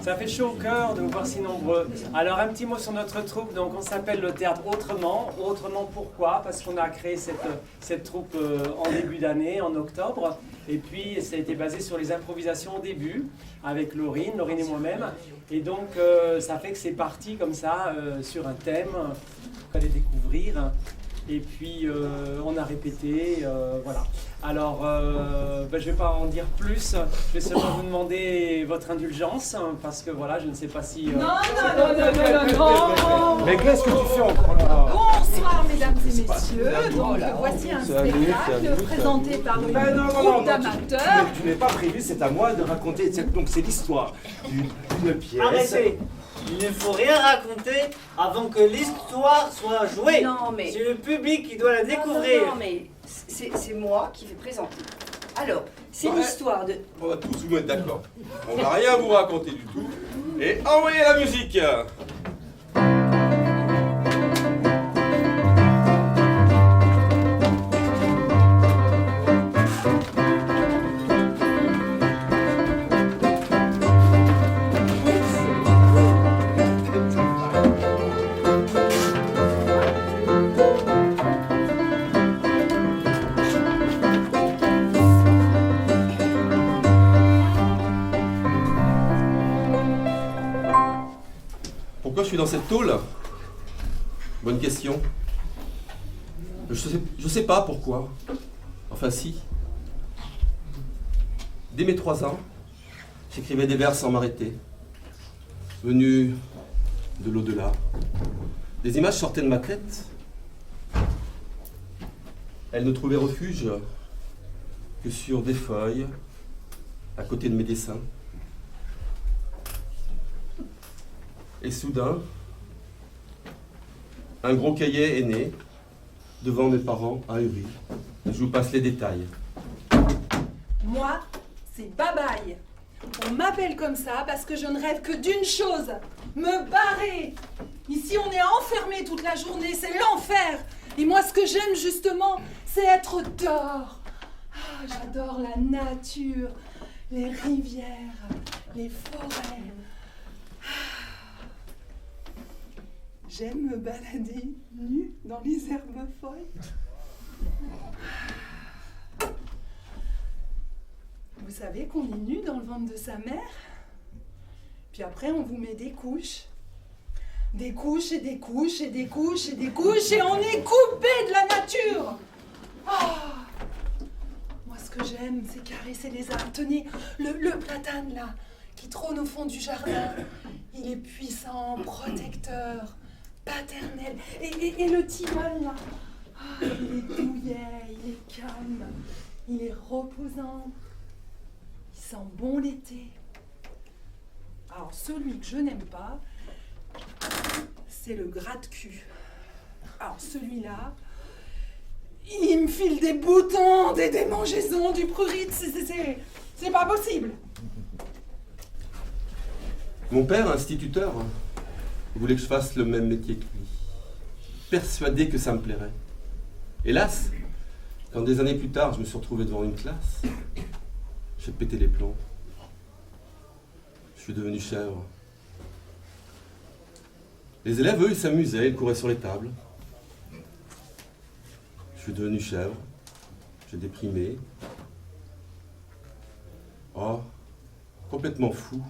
Ça fait chaud au cœur de vous voir si nombreux. Alors un petit mot sur notre troupe. Donc on s'appelle le théâtre Autrement. Autrement pourquoi? Parce qu'on a créé cette troupe en début d'année, en octobre. Et puis ça a été basé sur les improvisations au début, avec Laurine et moi-même. Et donc ça fait que c'est parti comme ça, sur un thème qu'on allait découvrir. Et puis on a répété, voilà. Alors, je ne vais pas en dire plus, je vais seulement vous demander votre indulgence, parce que voilà, je ne sais pas si... Non. Mais qu'est-ce que tu fais encore là? Bonsoir mesdames et messieurs, donc voici un spectacle présenté par une groupe d'amateurs. Tu n'es pas prévu, c'est à moi de raconter, donc c'est l'histoire d'une pièce. Arrêtez! Il ne faut rien raconter avant que l'histoire soit jouée. Non, mais... C'est le public qui doit la découvrir. Non, mais c'est moi qui vais présenter. Alors, c'est l'histoire de... On va tous vous mettre d'accord. On va rien vous raconter du tout. Et envoyez la musique. Pourquoi je suis dans cette tôle? Bonne question. Je sais pas pourquoi. Enfin si. Dès mes 3 ans, j'écrivais des vers sans m'arrêter. Venus de l'au-delà. Des images sortaient de ma tête. Elles ne trouvaient refuge que sur des feuilles, à côté de mes dessins. Et soudain, un gros cahier est né, devant mes parents, ahuri. Je vous passe les détails. Moi, c'est Babaï. On m'appelle comme ça parce que je ne rêve que d'une chose, me barrer. Ici, on est enfermé toute la journée, c'est l'enfer. Et moi, ce que j'aime justement, c'est être dehors. Ah, j'adore la nature, les rivières, les forêts. J'aime me balader nue dans les herbes folles. Vous savez qu'on est nu dans le ventre de sa mère? Puis après, on vous met des couches. Des couches et des couches et des couches et des couches et on est coupé de la nature. Moi, ce que j'aime, c'est caresser les arbres. Tenez, le platane, là, qui trône au fond du jardin. Il est puissant, protecteur, paternel. Et le tilleul, là, il est douillet, il est calme, il est reposant. Il sent bon l'été. Alors, celui que je n'aime pas, c'est le gratte-cul. Alors, celui-là, il me file des boutons, des démangeaisons, du prurite, c'est pas possible. Mon père, instituteur, voulait que je fasse le même métier que lui. Persuadé que ça me plairait. Hélas, quand des années plus tard, je me suis retrouvé devant une classe, j'ai pété les plombs. Je suis devenu chèvre. Les élèves, eux, ils s'amusaient, ils couraient sur les tables. Je suis devenu chèvre. J'ai déprimé. Oh, complètement fou.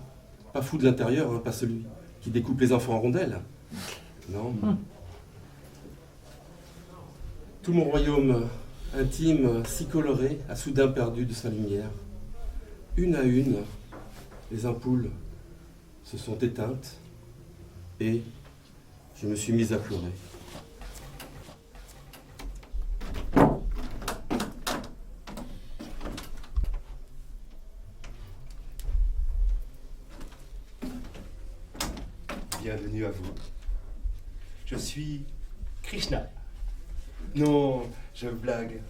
Pas fou de l'intérieur, hein, pas celui qui découpe les enfants en rondelles. Non. Tout mon royaume intime, si coloré, a soudain perdu de sa lumière. Une à une, les ampoules se sont éteintes et je me suis mise à pleurer. Bienvenue à vous. Je suis Krishna. Non, je blague.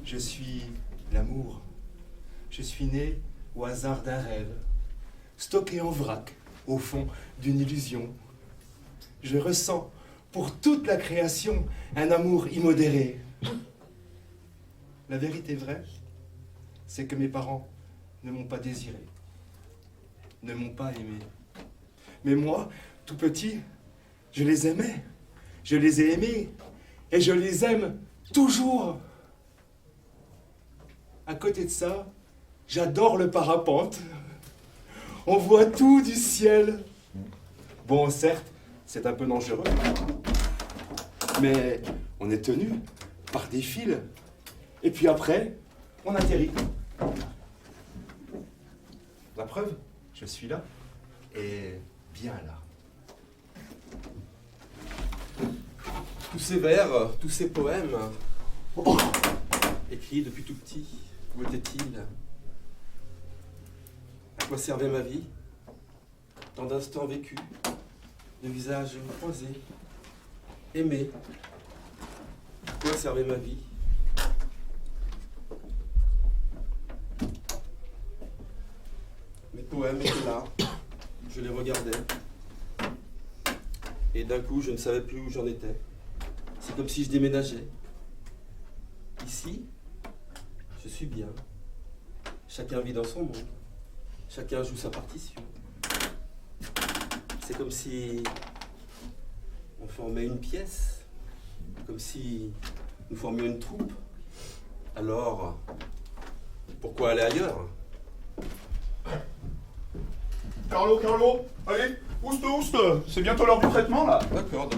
Je suis l'amour. Je suis né au hasard d'un rêve, stocké en vrac, au fond d'une illusion. Je ressens pour toute la création un amour immodéré. La vérité vraie, c'est que mes parents ne m'ont pas désiré, ne m'ont pas aimé. Mais moi, tout petit, je les aimais. Je les ai aimés. Et je les aime toujours. À côté de ça, j'adore le parapente. On voit tout du ciel. Bon, certes, c'est un peu dangereux. Mais on est tenu par des fils. Et puis après, on atterrit. La preuve, je suis là. Et bien là. Tous ces vers, tous ces poèmes, écrits depuis tout petit, où étaient-ils? À quoi servait ma vie? Tant d'instants vécus, de visages croisés, aimés. À quoi servait ma vie? Mes poèmes étaient là, je les regardais, et d'un coup je ne savais plus où j'en étais. C'est comme si je déménageais. Ici, je suis bien. Chacun vit dans son monde. Chacun joue sa partition. C'est comme si on formait une pièce, comme si nous formions une troupe. Alors, pourquoi aller ailleurs? Carlo, allez, ouste, c'est bientôt l'heure du traitement là. D'accord.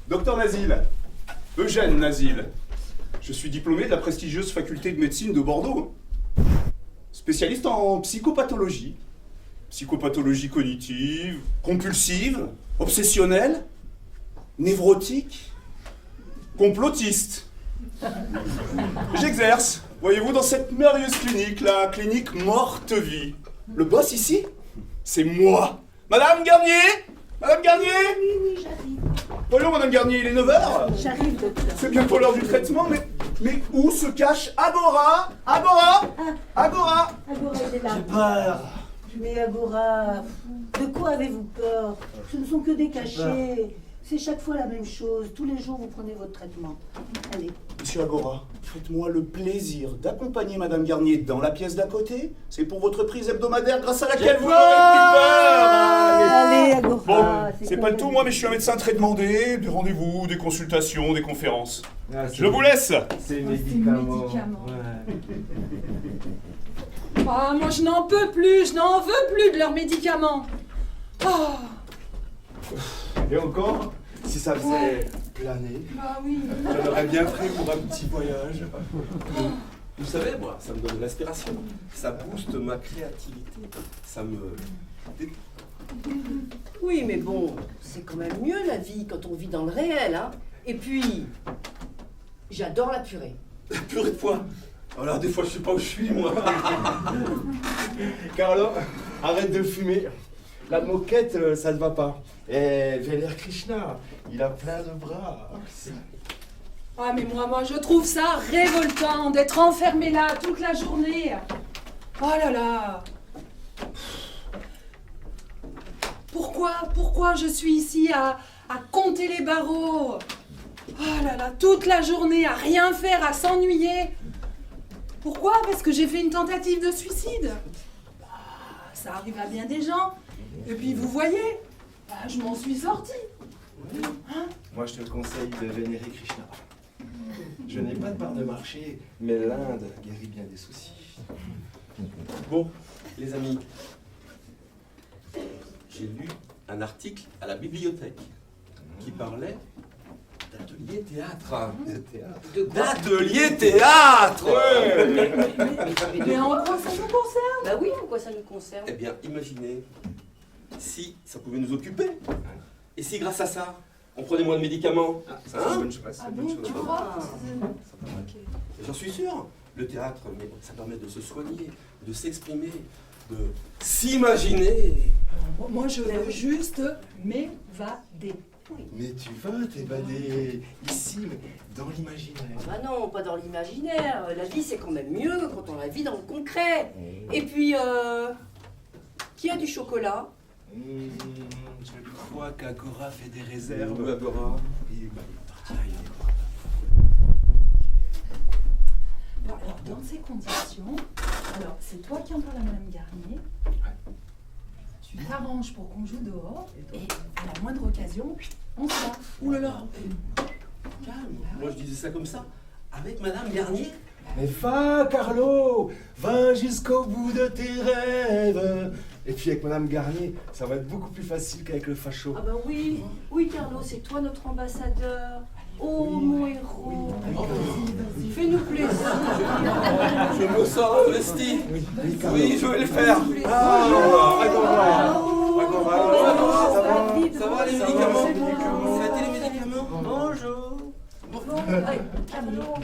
Docteur Nazil, Eugène Nazil. Je suis diplômé de la prestigieuse faculté de médecine de Bordeaux. Spécialiste en psychopathologie. Psychopathologie cognitive, compulsive, obsessionnelle, névrotique, complotiste. J'exerce, voyez-vous, dans cette merveilleuse clinique, la clinique Morte-Vie. Le boss ici, c'est moi. Madame Garnier? Madame Garnier? Oui, j'arrive. Bonjour Madame Garnier, il est 9h. J'arrive, docteur. C'est bientôt l'heure du traitement, mais où se cache Agora? Agora, Agora, il est là. J'ai peur. Mais Agora, de quoi avez-vous peur? Ce ne sont que des cachets. C'est chaque fois la même chose. Tous les jours, vous prenez votre traitement. Allez. Monsieur Agora, faites-moi le plaisir d'accompagner Madame Garnier dans la pièce d'à côté. C'est pour votre prise hebdomadaire grâce à laquelle vous n'aurez plus peur. Allez, Agora. Bon, c'est pas le tout, moi, mais je suis un médecin très demandé. Des rendez-vous, des consultations, des conférences. Je vous laisse. C'est Oh, médicament. c'est médicament. Ouais. Ah, moi je n'en peux plus, je n'en veux plus de leurs médicaments. Oh, Et encore, si ça faisait planer, bah oui. j'en aurais bien pris pour un petit voyage. Vous savez, moi, ça me donne de l'inspiration. Ça booste ma créativité. Ça me détend. Oui, mais bon, c'est quand même mieux la vie quand on vit dans le réel, hein. Et puis, j'adore la purée. Purée de foie. Alors des fois, je sais pas où je suis, moi. Carlo, arrête de fumer. La moquette, ça ne va pas. Et Vénère Krishna, il a plein de bras. Ah, mais moi je trouve ça révoltant d'être enfermé là toute la journée. Oh là là. Pourquoi je suis ici à compter les barreaux? Oh là là, toute la journée à rien faire, à s'ennuyer. Pourquoi? Parce que j'ai fait une tentative de suicide. Bah, ça arrive à bien des gens. Et puis vous voyez, bah, je m'en suis sortie. Hein? Moi, je te conseille de vénérer Krishna. Je n'ai pas de part de marché, mais l'Inde guérit bien des soucis. Bon, les amis, j'ai lu un article à la bibliothèque qui parlait d'atelier théâtre. De quoi? D'atelier théâtre. Mais en quoi ça nous concerne? Bah oui, en quoi ça nous concerne? Eh bien, imaginez si ça pouvait nous occuper. Et si grâce à ça, on prenait moins de médicaments. C'est une bonne chose. Ah bon, tu crois? J'en suis sûr. Le théâtre, mais ça permet de se soigner, de s'exprimer, de s'imaginer. Moi je veux juste m'évader. Mais tu vas t'évader ici, mais dans l'imaginaire. Ah bah non, pas dans l'imaginaire. La vie, c'est quand même mieux quand on la vit dans le concret. Et puis, qui a du chocolat? Je crois qu'Agora fait des réserves. Où Agora? Et bah, il partira, il est loin. Bon, alors dans ces conditions, alors c'est toi qui en parles à Madame Garnier. Tu t'arranges pour qu'on joue dehors et à la moindre occasion, on se bat. Ouh là là. Calme. Moi je disais ça comme ça. Avec Madame Garnier. Mais va, Carlo, va jusqu'au bout de tes rêves. Et puis avec Madame Garnier, ça va être beaucoup plus facile qu'avec le facho. Ah bah oui, oui Carlo, c'est toi notre ambassadeur. Oh mon héros. Fais-nous plaisir. Je me sens investi. Oui, je vais le faire. Ça va les médicaments? Ça a été les médicaments? Bonjour.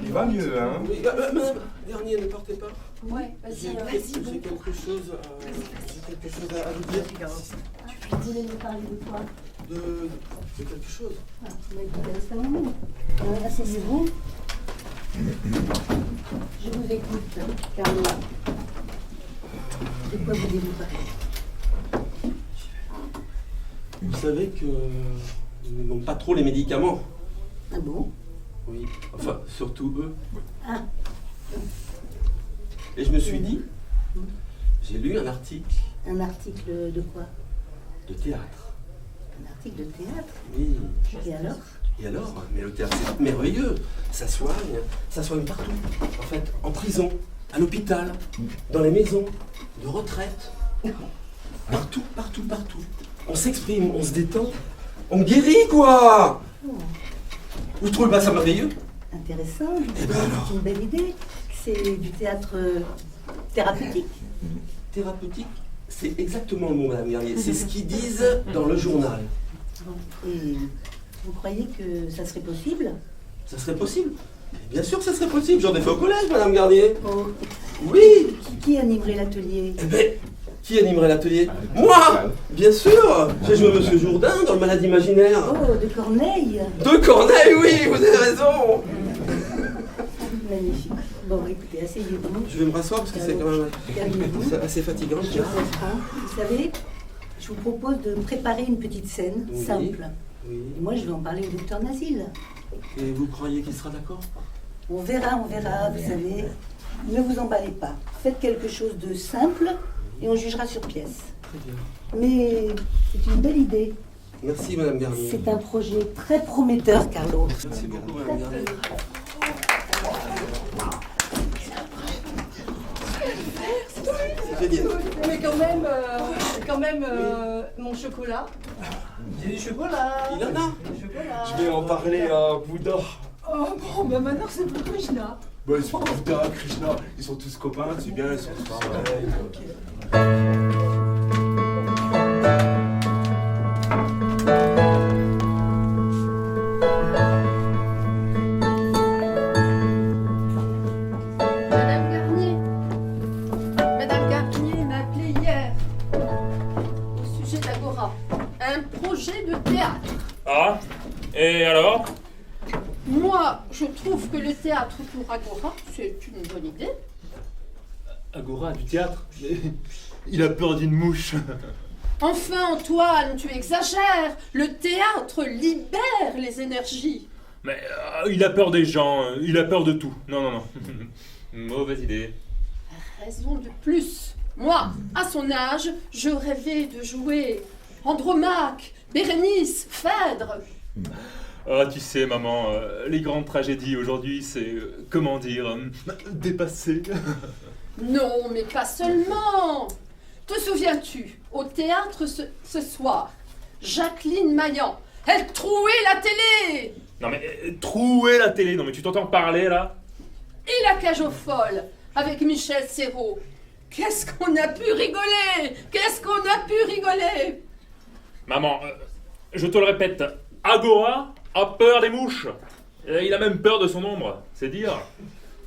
Il va mieux, hein? Oui, Madame Garnier, ne partez pas. Ouais, vas-y, J'ai quelque chose à vous dire. Vous voulez nous parler de quoi? De quelque chose. Ah, bah écoutez, restez un moment. Asseyez-vous. Je vous écoute, Carlo. De quoi voulez-vous parler? Vous savez que ils n'aiment pas trop les médicaments. Ah bon? Oui, enfin, surtout eux. Ah. Et je me suis dit, j'ai lu un article Un article de quoi? de théâtre. Un article de théâtre? Oui. Et alors? Et alors? Mais le théâtre, c'est merveilleux. Ça soigne partout. En fait, en prison, à l'hôpital, dans les maisons de retraite. Partout, partout, partout. On s'exprime, on se détend, on guérit, quoi! Vous trouvez pas ça merveilleux? Intéressant, c'est une belle idée. C'est du théâtre thérapeutique. Thérapeutique, c'est exactement le mot, Madame Garnier. C'est ce qu'ils disent dans le journal. Bon. Et vous croyez que ça serait possible? Ça serait possible? Bien sûr que ça serait possible. J'en ai fait au collège, Madame Garnier. Oh. Oui! Qui animerait l'atelier? Eh ben, qui animerait l'atelier? Moi! Bien sûr! J'ai joué Monsieur Jourdain dans le Malade imaginaire. Oh, de Corneille! De Corneille, oui, vous avez raison! Magnifique. Bon, écoutez, asseyez-vous. Je vais me rasseoir parce que c'est quand même Calmez-vous. assez fatigant. Je comprends. Vous savez, je vous propose de préparer une petite scène Oui. simple. Oui. Et moi, je vais en parler au docteur Nasile. Et vous croyez qu'il sera d'accord? On verra, vous savez. Ne vous emballez pas. Faites quelque chose de simple et on jugera sur pièce. Très bien. Mais c'est une belle idée. Merci, Madame Garnier. C'est un projet très prometteur, Carlo. Merci beaucoup, Madame Garnier. C'est génial. Mais quand même, mon chocolat. J'ai du chocolat. Il en a. Du chocolat. Je vais en parler à Bouddha. Oh bon, bah maintenant c'est pour Krishna. Bah, c'est Bouddha, Krishna, ils sont tous copains, c'est bien, ils sont tous pareils. Madame Garnier m'a appelé hier au sujet d'Agora. Un projet de théâtre. Ah, et alors? Moi, je trouve que le théâtre pour Agora, c'est une bonne idée. Agora, du théâtre? Il a peur d'une mouche. Enfin, Antoine, tu exagères. Le théâtre libère les énergies. Mais il a peur des gens, il a peur de tout. Non, non, non. Mauvaise idée. Raison de plus. Moi, à son âge, je rêvais de jouer Andromaque, Bérénice, Phèdre. Ah, tu sais, maman, les grandes tragédies aujourd'hui, c'est, comment dire, dépassé. Non, mais pas seulement. Te souviens-tu, au théâtre ce soir, Jacqueline Maillan, elle trouait la télé. Non mais, trouer la télé, non mais tu t'entends parler là? Et la cage aux folles, avec Michel Serrault. Qu'est-ce qu'on a pu rigoler? Qu'est-ce qu'on a pu rigoler? Maman, je te le répète, Agora a peur des mouches. Il a même peur de son ombre, c'est dire.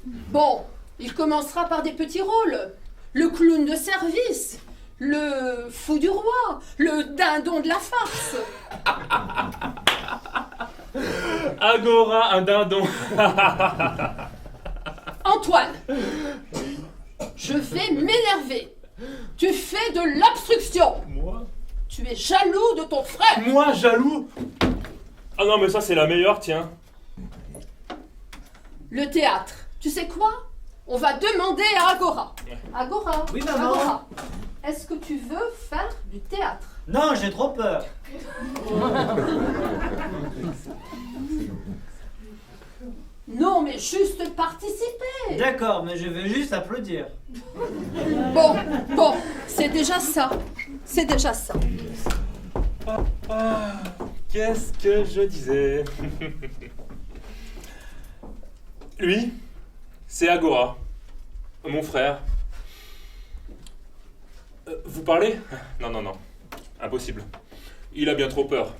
Bon, il commencera par des petits rôles. Le clown de service, le fou du roi, le dindon de la farce. Agora, un dindon. Antoine, je vais m'énerver. Tu fais de l'obstruction. Moi? Tu es jaloux de ton frère. Moi, jaloux? Ah non, mais ça, c'est la meilleure, tiens. Le théâtre, tu sais quoi? On va demander à Agora. Agora, Oui, maman. Agora, est-ce que tu veux faire du théâtre? Non, j'ai trop peur. Non, mais juste participer. D'accord, mais je vais juste applaudir. Bon, c'est déjà ça. C'est déjà ça. Qu'est-ce que je disais? Lui, c'est Agora, mon frère. Vous parlez? Non, impossible. Il a bien trop peur.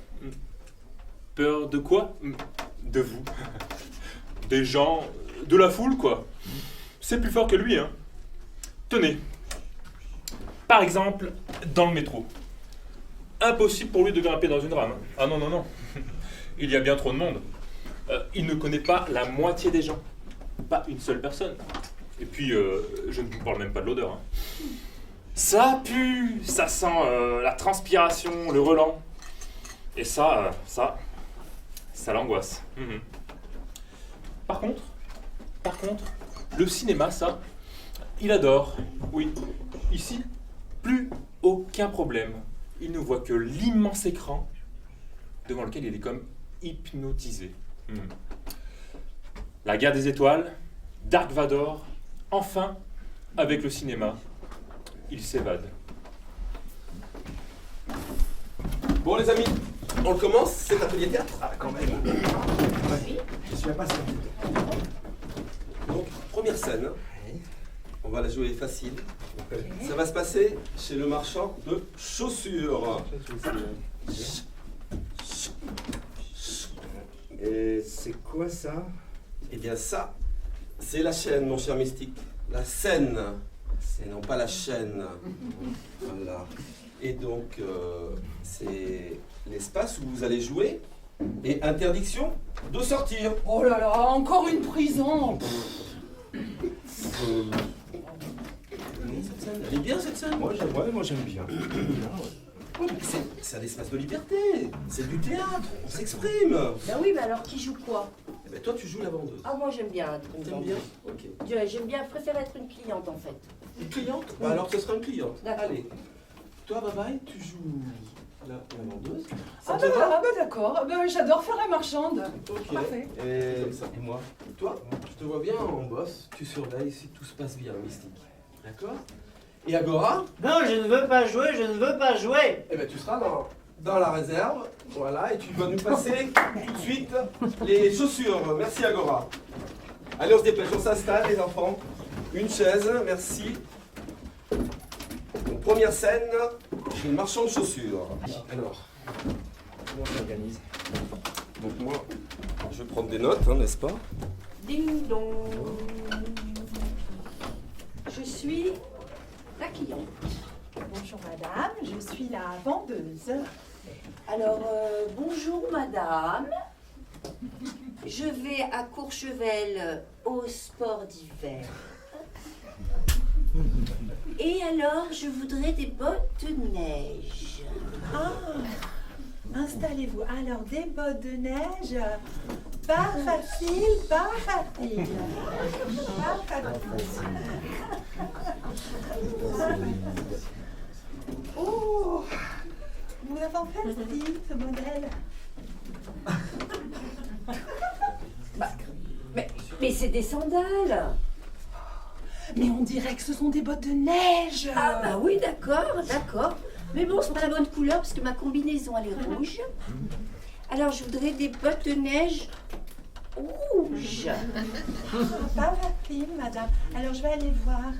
Peur de quoi? De vous. Des gens, de la foule, quoi. C'est plus fort que lui, hein. Tenez. Par exemple, dans le métro. Impossible pour lui de grimper dans une rame. Ah non. Il y a bien trop de monde. Il ne connaît pas la moitié des gens. Pas une seule personne. Et puis, je ne vous parle même pas de l'odeur. Hein. Ça pue, ça sent la transpiration, le relent. Et ça l'angoisse. Par contre, le cinéma, ça, il adore. Oui, ici, plus aucun problème. Il ne voit que l'immense écran devant lequel il est comme hypnotisé. La guerre des étoiles, Dark Vador, enfin, avec le cinéma, il s'évade. Bon les amis, on le commence, cet atelier théâtre? Ah, quand même. Je suis impatient. Donc, première scène. On va la jouer facile. Ça va se passer chez le marchand de chaussures. Et c'est quoi ça? Eh bien ça, c'est la chaîne, mon cher mystique. La scène, et non pas la chaîne. Voilà. Et donc, c'est l'espace où vous allez jouer. Et interdiction de sortir. Oh là là, encore une prison. Elle est bien cette scène. Moi j'aime bien. C'est un espace de liberté. C'est du théâtre. On s'exprime. Ben oui, mais alors qui joue quoi? Eh ben toi tu joues la vendeuse. Ah, moi j'aime bien être une T'aimes bien? vendeuse. Ok. J'aime bien, je préfère être une cliente en fait. Une cliente? Bah alors ce sera une cliente. D'accord. Allez. Toi Babaï, tu joues la vendeuse. Ça Ah te bah, va? d'accord, ah bah, j'adore faire la marchande. Ok. Parfait. Et moi? Toi, je te vois bien en boss. Tu surveilles si tout se passe bien, mystique. D'accord? Et Agora? Non, je ne veux pas jouer, je ne veux pas jouer. Eh ben tu seras dans la réserve. Voilà, et tu vas nous passer tout de suite les chaussures. Merci Agora. Allez, on se dépêche, on s'installe les enfants. Une chaise, merci. Donc, première scène, chez le marchand de chaussures. Alors, comment on s'organise? Donc moi, je vais prendre des notes, hein, n'est-ce pas? Ding dong. Je suis la cliente. Bonjour madame, je suis la vendeuse. Alors, bonjour madame. Je vais à Courchevel au sport d'hiver. Et alors, je voudrais des bottes de neige. Ah, installez-vous. Alors, des bottes de neige, pas facile, pas facile. Pas facile. Oh, nous avons fait ce modèle. Mais c'est des sandales. Mais on dirait que ce sont des bottes de neige. Ah bah oui, d'accord. Mais bon, c'est pas la bonne couleur parce que ma combinaison elle est rouge. Alors je voudrais des bottes de neige rouges. Pas facile, madame. Alors je vais aller voir.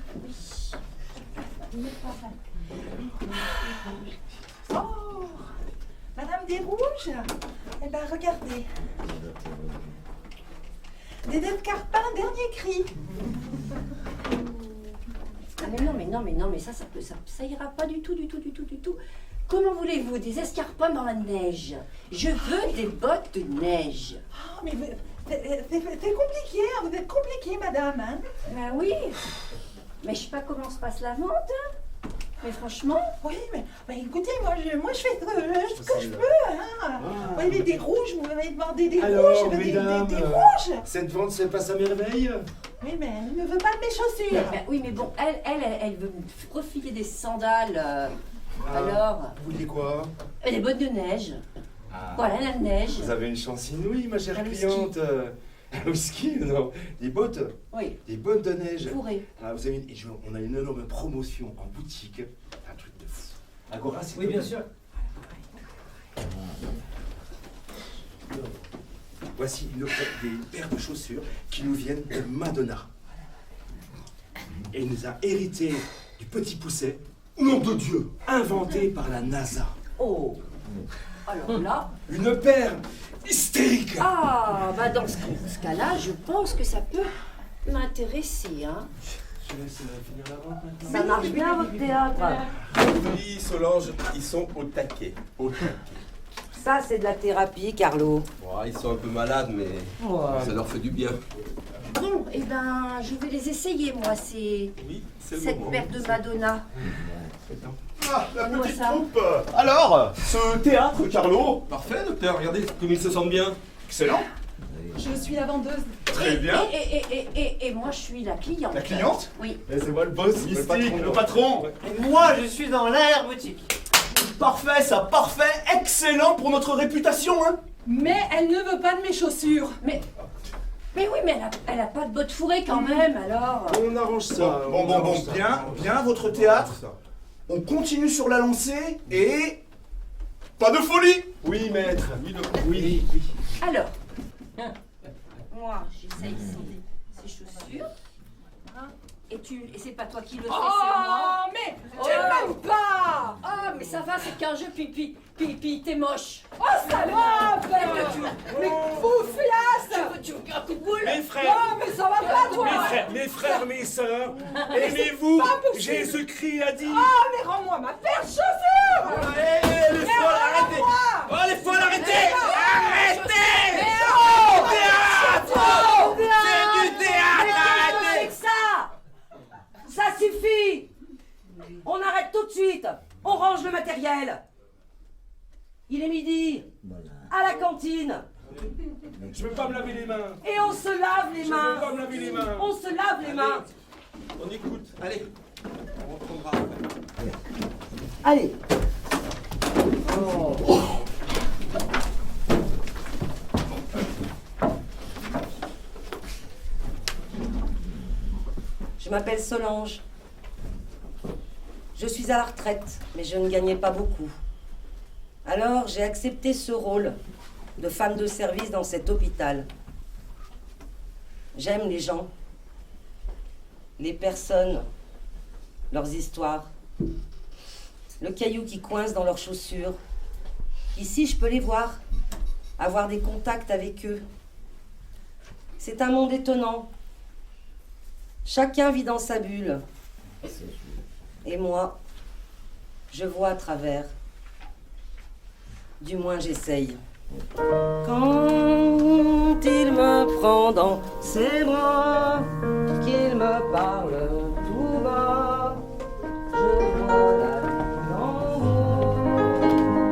Oui. Oh, madame des rouges. Eh ben regardez. Des Dead Carpin, dernier cri. Ah mais non, mais ça ira pas du tout. Comment voulez-vous des escarpins dans la neige? Je veux des bottes de neige. Oh, mais c'est compliqué, hein, vous êtes compliqué, madame. Hein? Ben oui, mais je sais pas comment se passe la vente. Hein. Mais franchement... Oui, mais écoutez, moi je fais ce que je peux. Hein. Vous voyez des rouges, vous m'avez demandé des Alors, rouges, mesdames, des rouges. cette vente se passe à merveille? Oui, mais elle ne veut pas de mes chaussures. Ben oui, mais bon, elle veut profiter des sandales. Alors, Vous vouliez quoi? les bottes de neige. Ah. Voilà, la neige. Vous avez une chance inouïe, ma chère Un whisky. cliente. Un whisky, non. Des bottes. Oui, Des bottes de neige. fourré. Ah, vous avez on a une énorme promotion en boutique. Un truc de fou. Agora, s'il Oui, te bien plaît. sûr. Voici des paires de chaussures qui nous viennent de Madonna. Et il nous a hérité du petit pousset, nom de Dieu, inventé par la NASA. Oh, alors là... Une paire hystérique. Ah, bah dans ce cas-là, je pense que ça peut m'intéresser, hein. Je laisse finir la vente maintenant. Ça marche bien, votre théâtre. Oui, Solange, ils sont au taquet. Au taquet. Ça, c'est de la thérapie, Carlo. Bon, ils sont un peu malades, mais ça leur fait du bien. Bon, eh ben, je vais les essayer, moi, Oui, c'est le cette moment. paire de Madonna. Ah, la Moi, petite ça. troupe. Alors, ce théâtre, Carlo, Parfait, docteur, regardez comme ils se sentent bien. excellent. Je suis la vendeuse. Très bien. Et moi, je suis la cliente. La cliente? Oui. Et c'est moi le boss, mystique, le patron. Et moi, je suis dans l'air-boutique. Parfait, ça, parfait, excellent pour notre réputation, hein. Mais elle ne veut pas de mes chaussures. Mais oui, mais elle a pas de bottes fourrées quand même, alors. On arrange ça. Bon, bien, votre théâtre. On continue sur la lancée et... Pas de folie. Oui, maître. Oui, docteur. Oui. Alors, moi, j'essaye ces chaussures. Hein, et c'est pas toi qui le fais, c'est moi. Oh, mais tu m'aimes pas. Ah, mais ça va, c'est qu'un jeu, puis t'es moche. Oh, salope. Mais foufiasse. Tu veux un coup de boule? Mes frères, Oh, mais ça va pas, toi. mes frères, mes sœurs, aimez-vous? Jésus-Christ a dit. Oh, mais rends-moi ma paire de chaussures. Allez, les folles, arrêtez! Oh, les folles, arrêtez! Arrêtez! Oh, C'est du théâtre, arrêtez! avec ça! Ça suffit! On arrête tout de suite! On range le matériel! Il est midi! À la cantine! Je veux pas me laver les mains! Et on se lave les Je veux mains! pas me laver les mains! On se lave les mains! On écoute. Allez, on reprendra après. Allez! Je m'appelle Solange. Je suis à la retraite, mais je ne gagnais pas beaucoup. Alors j'ai accepté ce rôle de femme de service dans cet hôpital. J'aime les gens, les personnes, leurs histoires, le caillou qui coince dans leurs chaussures. Ici, je peux les voir, avoir des contacts avec eux. C'est un monde étonnant. Chacun vit dans sa bulle. Et moi, je vois à travers. Du moins, j'essaye. Quand il me prend dans ses bras, qu'il me parle tout bas, je vois la vie en haut.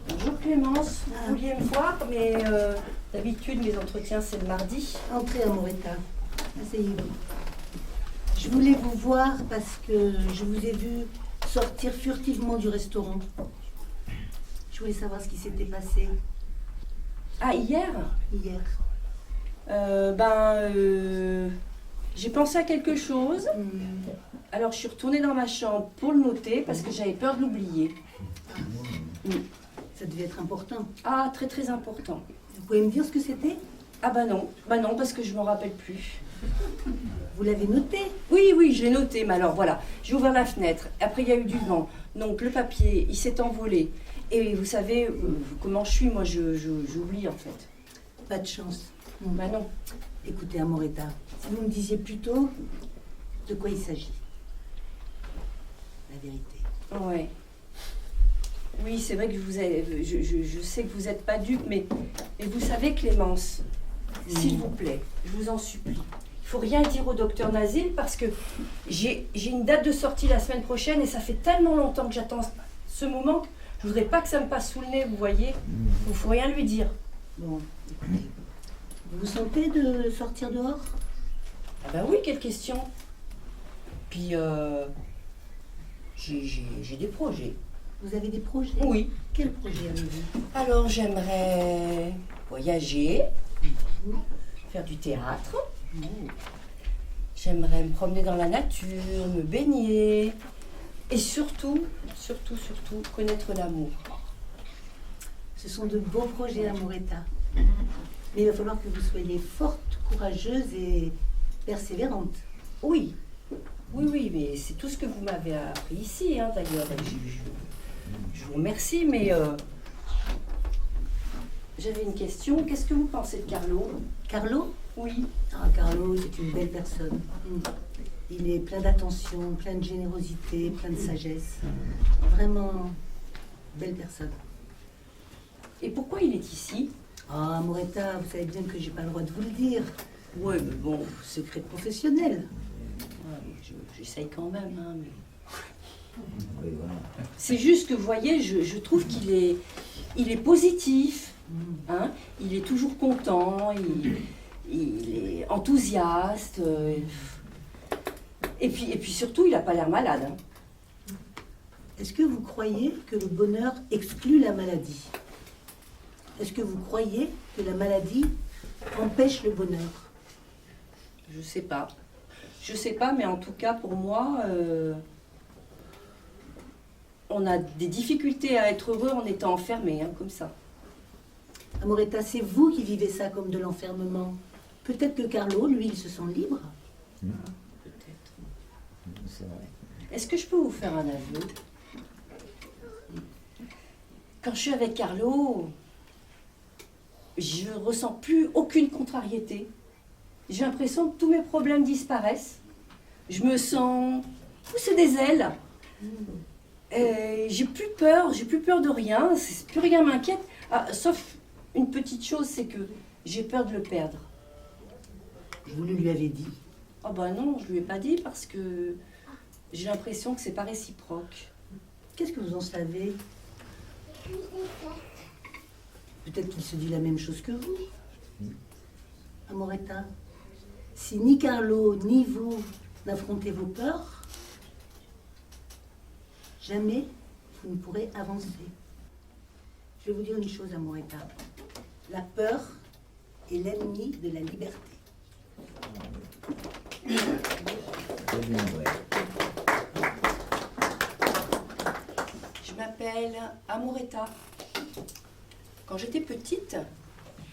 Bonjour Clémence, vous vouliez me voir, mais d'habitude mes entretiens c'est le mardi. Entrez, Amoretta. Asseyez-vous. Je voulais vous voir parce que je vous ai vu sortir furtivement du restaurant. Je voulais savoir ce qui s'était passé Ah, hier? hier. J'ai pensé à quelque chose. Alors je suis retournée dans ma chambre pour le noter parce que j'avais peur de l'oublier. Ça devait être important. Ah, très très important. Vous pouvez me dire ce que c'était? Ah bah non, parce que je m'en rappelle plus. Vous l'avez noté? Oui, je l'ai noté, mais alors voilà, j'ai ouvert la fenêtre, après il y a eu du vent, donc le papier, il s'est envolé. Et vous savez comment je suis, moi j'oublie en fait. Pas de chance. Bah non. Écoutez, Amoretta, si vous me disiez plutôt de quoi il s'agit. La vérité. Ouais. Oui, c'est vrai que je sais que vous n'êtes pas dupe, mais vous savez, Clémence, S'il vous plaît, je vous en supplie. Il faut rien dire au docteur Nazil parce que j'ai une date de sortie la semaine prochaine et ça fait tellement longtemps que j'attends ce moment que je voudrais pas que ça me passe sous le nez, vous voyez. Il faut rien lui dire. Bon, écoutez. Vous vous sentez de sortir dehors? Ah ben oui, quelle question. Puis, j'ai des projets. Vous avez des projets? Oui. Quels projets avez-vous? Alors, j'aimerais voyager, faire du théâtre. J'aimerais me promener dans la nature, me baigner. Et surtout, connaître l'amour. Ce sont de beaux projets, Amoretta. Mais il va falloir que vous soyez forte, courageuse et persévérante. Oui, mais c'est tout ce que vous m'avez appris ici, hein, d'ailleurs. Je vous remercie, mais j'avais une question. Qu'est-ce que vous pensez de Carlo? Carlo? Oui. Ah, Carlo, c'est une belle personne. Il est plein d'attention, plein de générosité, plein de sagesse. Vraiment, belle personne. Et pourquoi il est ici? Ah, Amoretta, vous savez bien que j'ai pas le droit de vous le dire. Oui, mais bon, Secret professionnel. j'essaye quand même, hein, mais... C'est juste que, vous voyez, je trouve qu'il est positif, hein, il est toujours content, il est enthousiaste, et puis surtout, il n'a pas l'air malade. Hein. Est-ce que vous croyez que le bonheur exclut la maladie? Est-ce que vous croyez que la maladie empêche le bonheur? Je sais pas. Je sais pas, mais en tout cas, pour moi, on a des difficultés à être heureux en étant enfermé, hein, comme ça. Amoretta, c'est vous qui vivez ça comme de l'enfermement. Peut-être que Carlo, lui, il se sent libre. Peut-être. C'est vrai. Est-ce que je peux vous faire un aveu? Quand je suis avec Carlo, je ressens plus aucune contrariété. J'ai l'impression que tous mes problèmes disparaissent. Je me sens pousser des ailes. J'ai plus peur de rien. Plus rien m'inquiète. Ah, sauf une petite chose, c'est que j'ai peur de le perdre. Vous le lui avez dit? Ah ben non, je lui ai pas dit parce que j'ai l'impression que c'est pas réciproque. Qu'est-ce que vous en savez? Peut-être qu'il se dit la même chose que vous. Amoretta, si ni Carlo ni vous n'affrontez vos peurs, jamais vous ne pourrez avancer. Je vais vous dire une chose, Amoretta. La peur est l'ennemi de la liberté. Je m'appelle Amoretta. Quand j'étais petite,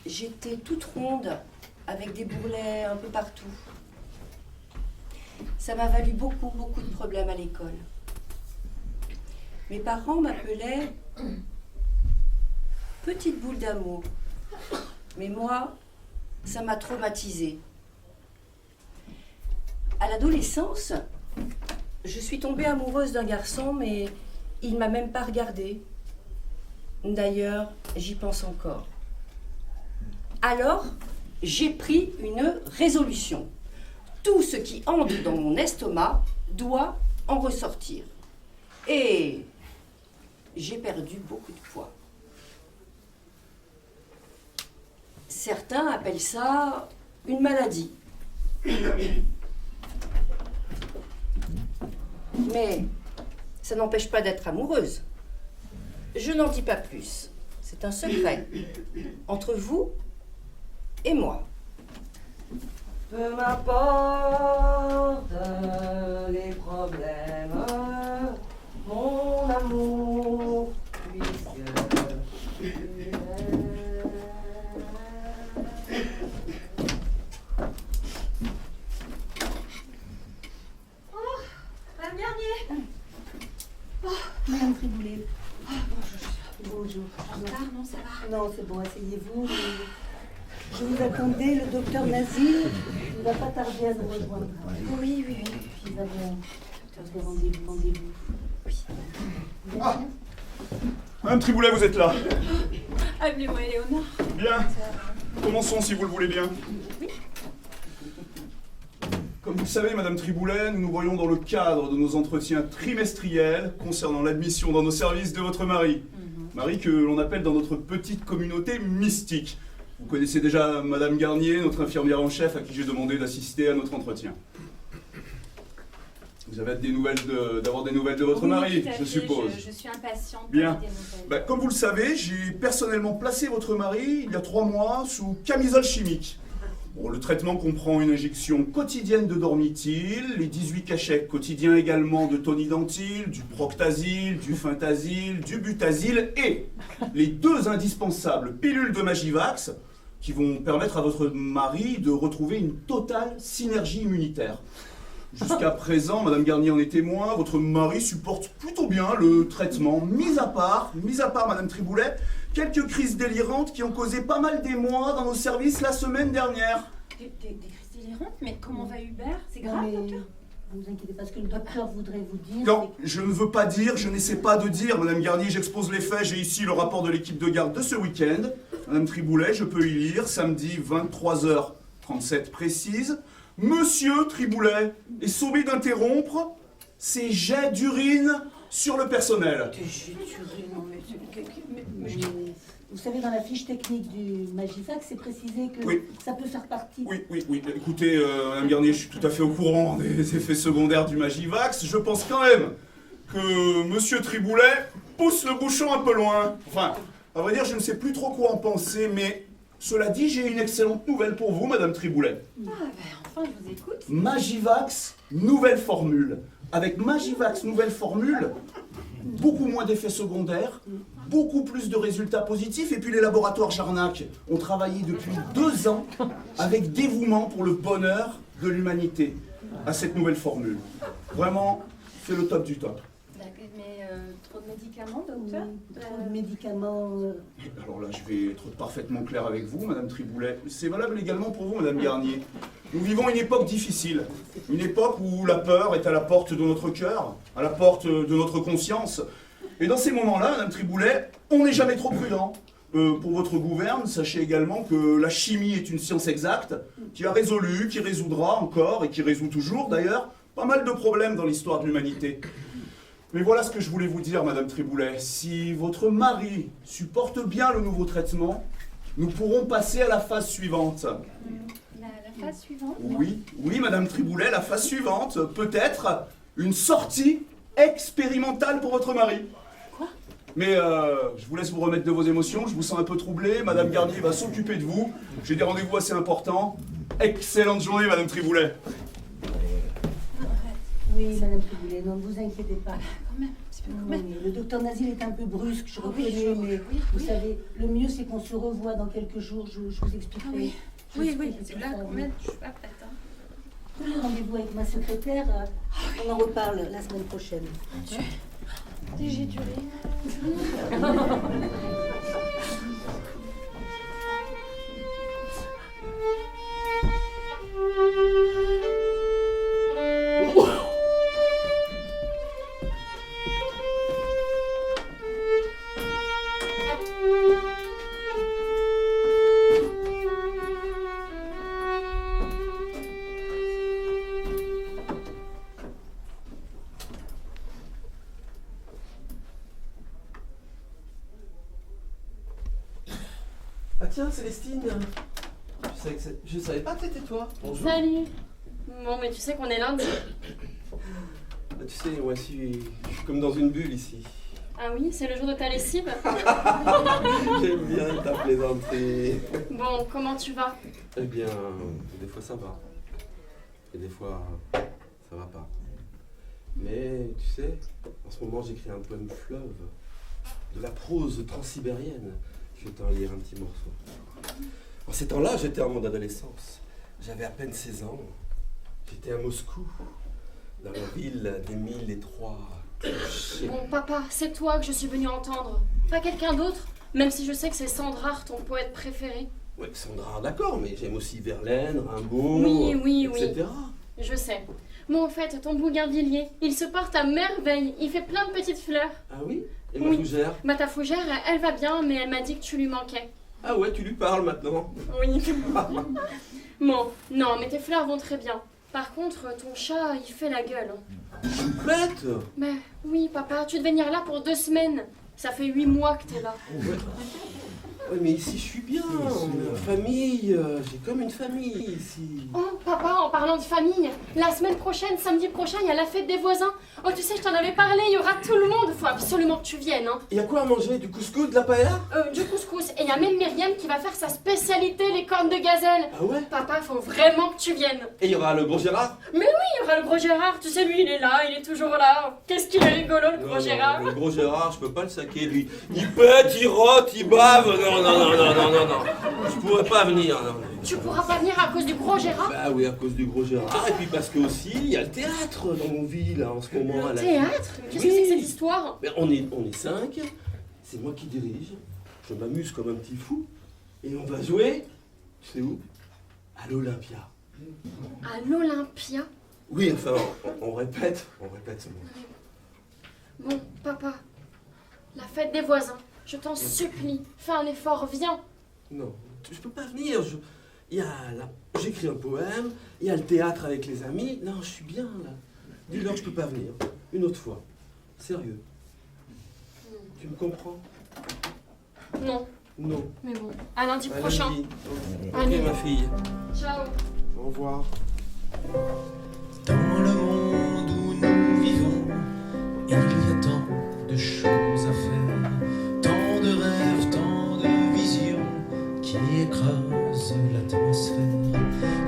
j'étais toute ronde, avec des bourrelets un peu partout. Ça m'a valu beaucoup de problèmes à l'école. Mes parents m'appelaient petite boule d'amour. Mais moi, ça m'a traumatisée. À l'adolescence, je suis tombée amoureuse d'un garçon, mais il ne m'a même pas regardée. D'ailleurs, j'y pense encore. Alors, j'ai pris une résolution. Tout ce qui entre dans mon estomac doit en ressortir. Et j'ai perdu beaucoup de poids. Certains appellent ça une maladie. Mais ça n'empêche pas d'être amoureuse. Je n'en dis pas plus. C'est un secret entre vous et moi. Peu m'importe les problèmes, mon amour, puisque tu es. Madame Garnier. Madame Triboulet. Bonjour. En retard, non, ça va? Non, c'est bon, asseyez-vous. Je vous attendais, le docteur Nazir. Il ne va pas tarder à nous rejoindre. Oui. Nous avons rendez-vous. Ah, Madame Triboulet, vous êtes là. Appelez-moi Éléonore. Bien. Commençons si vous le voulez bien. Comme vous le savez, Madame Triboulet, nous nous voyons dans le cadre de nos entretiens trimestriels concernant l'admission dans nos services de votre mari. Mari que l'on appelle dans notre petite communauté mystique. Vous connaissez déjà Madame Garnier, notre infirmière en chef, à qui j'ai demandé d'assister à notre entretien. Vous avez hâte d'avoir des nouvelles de votre mari, tout à je fait. suppose. Je suis impatiente Bien. d'avoir des nouvelles. Comme vous le savez, j'ai personnellement placé votre mari, il y a 3 mois, sous camisole chimique. Bon, le traitement comprend une injection quotidienne de dormitil, les 18 cachets quotidiens également de tonidentil, du proctazil, du fentazil, du butazil et les 2 indispensables pilules de Magivax qui vont permettre à votre mari de retrouver une totale synergie immunitaire. Jusqu'à présent, Madame Garnier en est témoin, votre mari supporte plutôt bien le traitement, mis à part Madame Triboulet, quelques crises délirantes qui ont causé pas mal d'émoi dans nos services la semaine dernière. Des crises délirantes? Mais comment va Hubert? C'est Non, grave, mais docteur? ne vous inquiétez pas, ce que le docteur voudrait vous dire. Non, je ne veux pas dire, je n'essaie pas de dire, Madame Garnier, j'expose les faits, j'ai ici le rapport de l'équipe de garde de ce week-end. Madame Triboulet, je peux y lire, samedi 23h37 précise. Monsieur Triboulet est sommé d'interrompre ses jets d'urine sur le personnel. Des jets d'urine, non mais... Vous savez, dans la fiche technique du Magivax, c'est précisé que Oui. ça peut faire partie... Oui. Écoutez, Madame Garnier, je suis tout à fait au courant des effets secondaires du Magivax. Je pense quand même que Monsieur Triboulet pousse le bouchon un peu loin. Enfin, à vrai dire, je ne sais plus trop quoi en penser, mais cela dit, j'ai une excellente nouvelle pour vous, Madame Triboulet. Ah, ben enfin, je vous écoute. Magivax, nouvelle formule. Avec Magivax, nouvelle formule, beaucoup moins d'effets secondaires, beaucoup plus de résultats positifs. Et puis les laboratoires Jarnac ont travaillé depuis 2 ans avec dévouement pour le bonheur de l'humanité à cette nouvelle formule. Vraiment, c'est le top du top. D'accord, mais trop de médicaments, docteur? Trop de médicaments... Alors là, je vais être parfaitement clair avec vous, Madame Triboulet. C'est valable également pour vous, Madame Garnier. Nous vivons une époque difficile. Une époque où la peur est à la porte de notre cœur, à la porte de notre conscience. Et dans ces moments-là, Madame Triboulet, on n'est jamais trop prudent. Pour votre gouverne, sachez également que la chimie est une science exacte, qui a résolu, qui résoudra encore, et qui résout toujours d'ailleurs, pas mal de problèmes dans l'histoire de l'humanité. Mais voilà ce que je voulais vous dire, Madame Triboulet. Si votre mari supporte bien le nouveau traitement, nous pourrons passer à la phase suivante. La phase suivante? Oui, Madame Triboulet, la phase suivante, peut-être une sortie expérimentale pour votre mari. Quoi? Mais je vous laisse vous remettre de vos émotions, je vous sens un peu troublé, Madame Garnier va s'occuper de vous, j'ai des rendez-vous assez importants. Excellente journée, Madame Triboulet. Oui, Madame Triboulet, non, ne vous inquiétez pas. Quand même, un petit peu quand même. Oui, le docteur Nazil est un peu brusque, je reconnais, mais oui. vous savez, le mieux c'est qu'on se revoie dans quelques jours, je vous expliquerai. Oui. Je vous Oui, expliquerai parce que tout là, ça, quand oui. même, je suis pas prête. Hein. Prenez rendez-vous avec ma secrétaire, on en reparle la semaine prochaine. Des jets d'urine. Ah tiens, Célestine, je savais pas que c'était toi. Bonjour. Salut. Bon, mais tu sais qu'on est lundi. Ah, tu sais, moi aussi, je suis comme dans une bulle ici. Ah oui, c'est le jour de ta lessive. J'aime bien ta plaisanterie. Bon, comment tu vas? Eh bien, des fois ça va. Et des fois, ça va pas. Mais tu sais, en ce moment j'écris un poème fleuve, de la prose transsibérienne. Je vais t'en lire un petit morceau. En ces temps-là, j'étais en mon adolescence. J'avais à peine 16 ans. J'étais à Moscou, dans la ville des 1003 clochers. Bon, papa, c'est toi que je suis venue entendre. Pas quelqu'un d'autre, même si je sais que c'est Sandrard, ton poète préféré. Ouais, Sandra, d'accord, mais j'aime aussi Verlaine, Rimbaud, Oui, etc. Je sais. Bon, en fait, ton bougainvillier, il se porte à merveille. Il fait plein de petites fleurs. Ah oui? Et ma Oui. fougère? Bah, ta fougère, elle va bien, mais elle m'a dit que tu lui manquais. Ah ouais, tu lui parles maintenant. Oui. Bon, non, mais tes fleurs vont très bien. Par contre, ton chat, il fait la gueule. Bête! Mais oui, papa, tu devais venir là pour 2 semaines. Ça fait 8 mois que t'es là. Ouais, mais ici je suis bien, en famille, j'ai comme une famille ici. Oh, papa, en parlant de famille, la semaine prochaine, samedi prochain, il y a la fête des voisins. Oh, tu sais, je t'en avais parlé, il y aura tout le monde. Faut absolument que tu viennes, hein. Il y a quoi à manger? Du couscous, de la paella? Du couscous. Et il y a même Myriam qui va faire sa spécialité, les cornes de gazelle. Ah ouais? Papa, faut vraiment que tu viennes. Et il y aura le gros Gérard? Mais oui, il y aura le gros Gérard. Tu sais, lui, il est là, il est toujours là. Qu'est-ce qu'il est rigolo, le gros Gérard. Le gros Gérard, je peux pas le saquer, lui. Il pète, il rote, il bave. Non. Je pourrais pas venir. Non. Tu pourras pas venir à cause du gros Gérard? Bah oui, à cause du gros Gérard. Et puis parce que aussi, il y a le théâtre dans mon ville là, en ce moment. Le à la théâtre? Qu'est-ce que c'est que cette histoire? Mais on est 5. C'est moi qui dirige. Je m'amuse comme un petit fou. Et on va jouer, tu sais où? À l'Olympia. À l'Olympia? Oui, enfin, on répète ce mot. Bon, papa, la fête des voisins, je t'en supplie, fais un effort, viens. Non, je peux pas venir. J'écris un poème, il y a le théâtre avec les amis. Non, je suis bien là. Dis-leur que je peux pas venir. Une autre fois. Sérieux. Tu me comprends? Non. Non. Mais bon, à lundi À prochain. lundi. Ok, Allez. ma fille. Ciao. Au revoir. Dans le monde où nous vivons, il y a tant de choses à faire, tant de rêves, tant de visions qui écrasent l'atmosphère.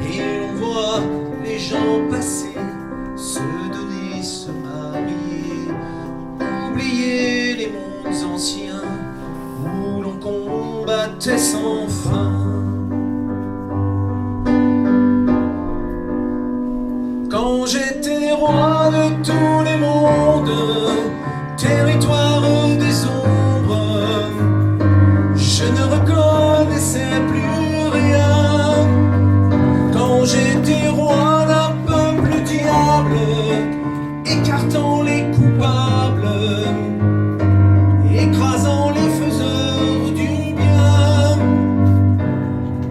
Et l'on voit les gens passer, se donner, se marier, oublier les mondes anciens où l'on combattait sans fin. Quand j'étais roi de tous les mondes, territoire des ombres, je ne reconnaissais plus rien. Quand j'étais roi d'un peuple diable, écartant les coupables, écrasant les faiseurs du bien.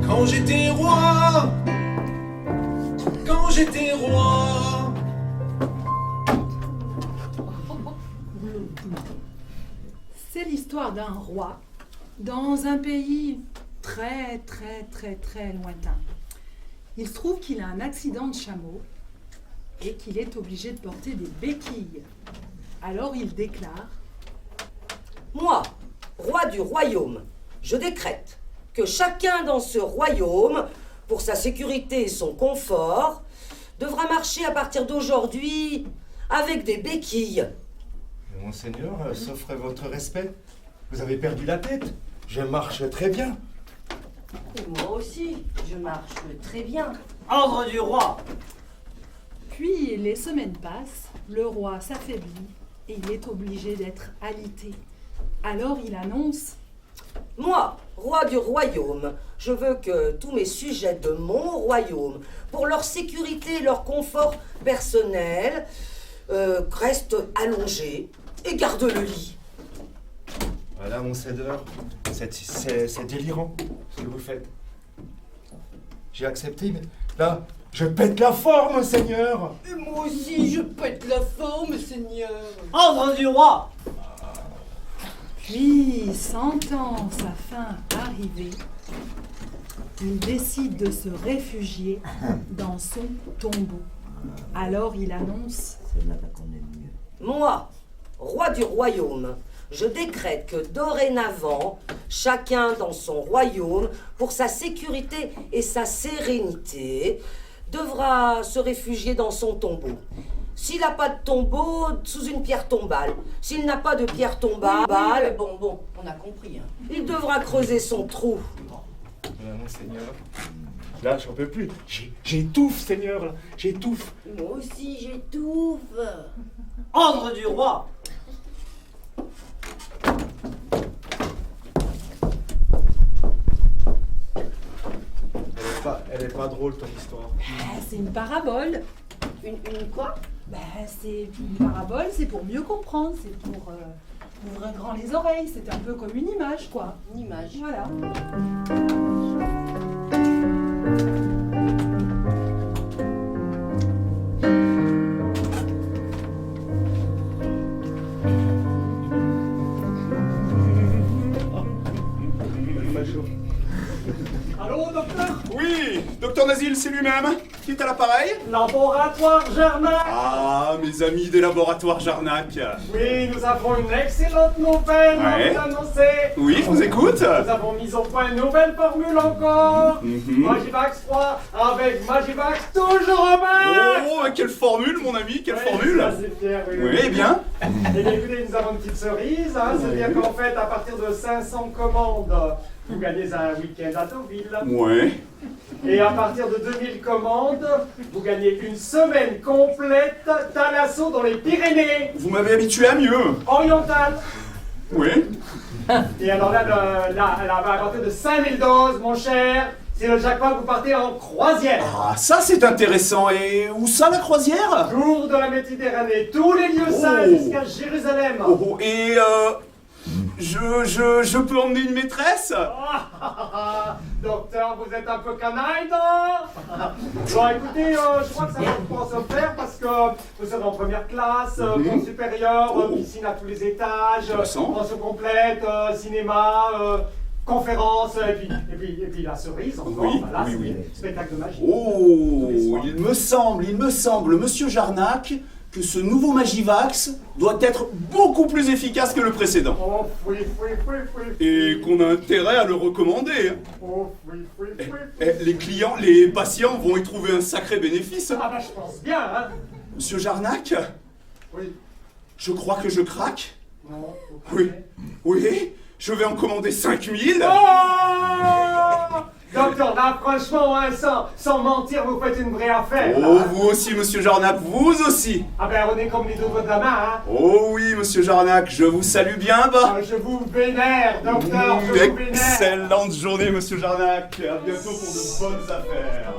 Quand j'étais roi, quand j'étais roi. C'est l'histoire d'un roi dans un pays très lointain. Il se trouve qu'il a un accident de chameau et qu'il est obligé de porter des béquilles. Alors il déclare: Moi, roi du royaume, je décrète que chacun dans ce royaume, pour sa sécurité et son confort, devra marcher à partir d'aujourd'hui avec des béquilles. Monseigneur, s'offre votre respect. Vous avez perdu la tête. Je marche très bien. Et moi aussi, je marche très bien. Ordre du roi. Puis les semaines passent, le roi s'affaiblit et il est obligé d'être alité. Alors il annonce: Moi, roi du royaume, je veux que tous mes sujets de mon royaume, pour leur sécurité et leur confort personnel, restent allongés et gardent le lit. Voilà, Monseigneur, c'est délirant ce que vous faites. J'ai accepté, mais là, je pète la forme, Seigneur. Et moi aussi, je pète la forme, Seigneur. Ordre du roi. Puis, sentant sa fin arriver, il décide de se réfugier dans son tombeau. Alors il annonce: Moi, roi du royaume, je décrète que dorénavant, chacun dans son royaume, pour sa sécurité et sa sérénité, devra se réfugier dans son tombeau. S'il n'a pas de tombeau, sous une pierre tombale. S'il n'a pas de pierre tombale, bon, on a compris. Il devra creuser son trou. Voilà, Monseigneur. Là, j'en peux plus. J'étouffe, Seigneur. Là. J'étouffe. Moi aussi, j'étouffe. Ordre du roi. Elle est pas drôle, ton histoire. C'est une parabole. Une quoi? Ben, c'est une parabole, c'est pour mieux comprendre, c'est pour ouvrir grand les oreilles, c'est un peu comme une image, quoi. Une image. Voilà. Allô, docteur? Oui, docteur Nazil, c'est lui-même. Qui est à l'appareil? Laboratoire Jarnac. Ah, mes amis des laboratoires Jarnac. Oui, nous avons une excellente nouvelle à Ouais. vous annoncer. Oui, je vous écoute. Nous avons mis au point une nouvelle formule encore. Mhm. Magivax 3 avec Magivax toujours en main. Oh, quelle formule, mon ami, quelle formule. Je suis assez fier, oui. Oui, eh bien. Eh bien, écoutez, nous avons une petite cerise, hein, c'est-à-dire qu'en fait, à partir de 500 commandes, vous gagnez un week-end à Deauville. Ouais. Et à partir de 2000 commandes, vous gagnez une semaine complète Thalasso dans les Pyrénées. Vous m'avez habitué à mieux. Orientale. Oui. Et alors là, à partir de 5000 doses, mon cher, c'est le jackpot, vous partez en croisière. Ah, ça c'est intéressant. Et où ça, la croisière? Tour de la Méditerranée, tous les lieux saints Oh. jusqu'à Jérusalem. Oh, et je peux emmener une maîtresse? Docteur, vous êtes un peu canaille, non? Bon, écoutez, je crois que ça va pouvoir se faire parce que vous serez en première classe, cours supérieur, piscine à tous les étages, pension complète, cinéma, conférence, et puis la cerise encore, Oui, voilà, oui, c'est oui. spectacle de magie. Oh, il me semble, monsieur Jarnac, que ce nouveau Magivax doit être beaucoup plus efficace que le précédent. Oh, oui. Et qu'on a intérêt à le recommander. Oh, oui. Les clients, les patients vont y trouver un sacré bénéfice. Ah bah, je pense bien, hein. Monsieur Jarnac? Oui. Je crois que je craque. Non. Oui, je vais en commander 5000. Oh! Docteur, là, franchement, hein, sans mentir, vous faites une vraie affaire. Oh, là, hein. vous aussi, monsieur Jarnac, vous aussi. Ah ben, on est comme les doigts de la main, hein. Oh oui, monsieur Jarnac, je vous salue bien bas. Je vous vénère, docteur, je vous vénère. Excellente journée, monsieur Jarnac. À bientôt pour de bonnes affaires.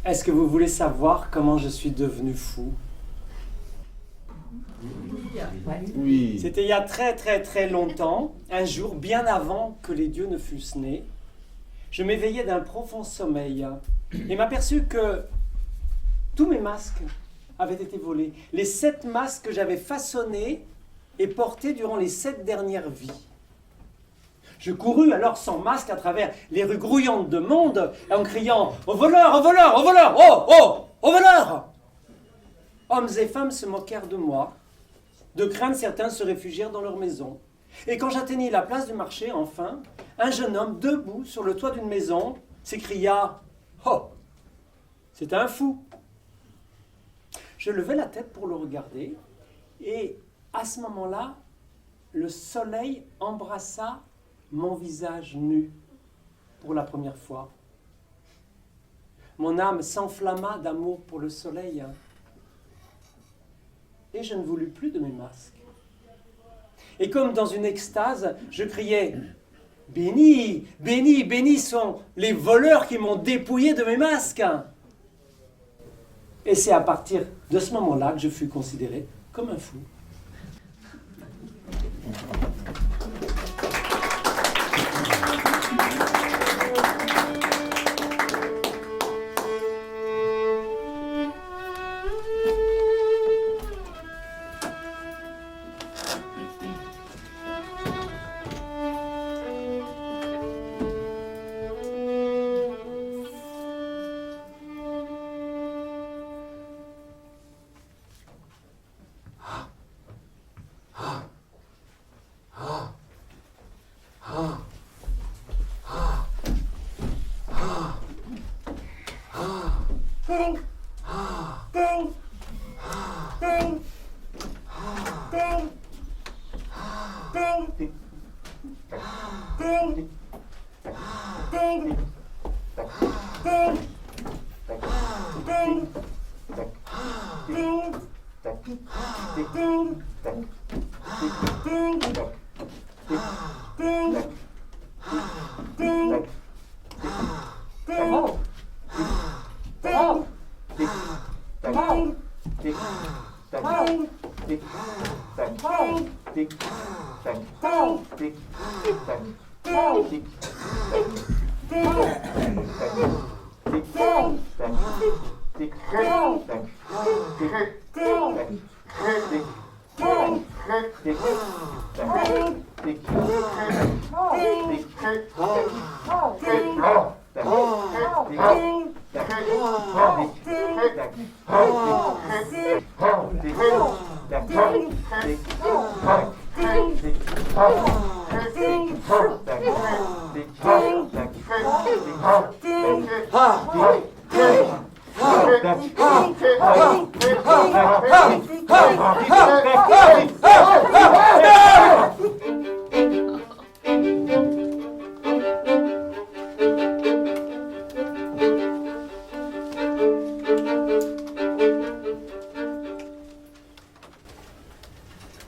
Est-ce que vous voulez savoir comment je suis devenu fou? Oui. C'était il y a très longtemps, un jour, bien avant que les dieux ne fussent nés. Je m'éveillais d'un profond sommeil et m'aperçus que tous mes masques avaient été volés. Les 7 masques que j'avais façonnés et portés durant les 7 dernières vies. Je courus alors sans masque à travers les rues grouillantes de monde en criant « Au voleur, au voleur, au voleur, oh, au voleur !» Hommes et femmes se moquèrent de moi. De crainte, certains se réfugièrent dans leur maison. Et quand j'atteignis la place du marché, enfin, un jeune homme debout sur le toit d'une maison s'écria « Oh, c'est un fou !» Je levai la tête pour le regarder et à ce moment-là, le soleil embrassa mon visage nu pour la première fois. Mon âme s'enflamma d'amour pour le soleil et je ne voulus plus de mes masques. Et comme dans une extase, je criais « Bénis, bénis, bénis sont les voleurs qui m'ont dépouillé de mes masques !» Et c'est à partir de ce moment-là que je fus considéré comme un fou. Ding. Ding. Ding. Ding. Ding. Ding.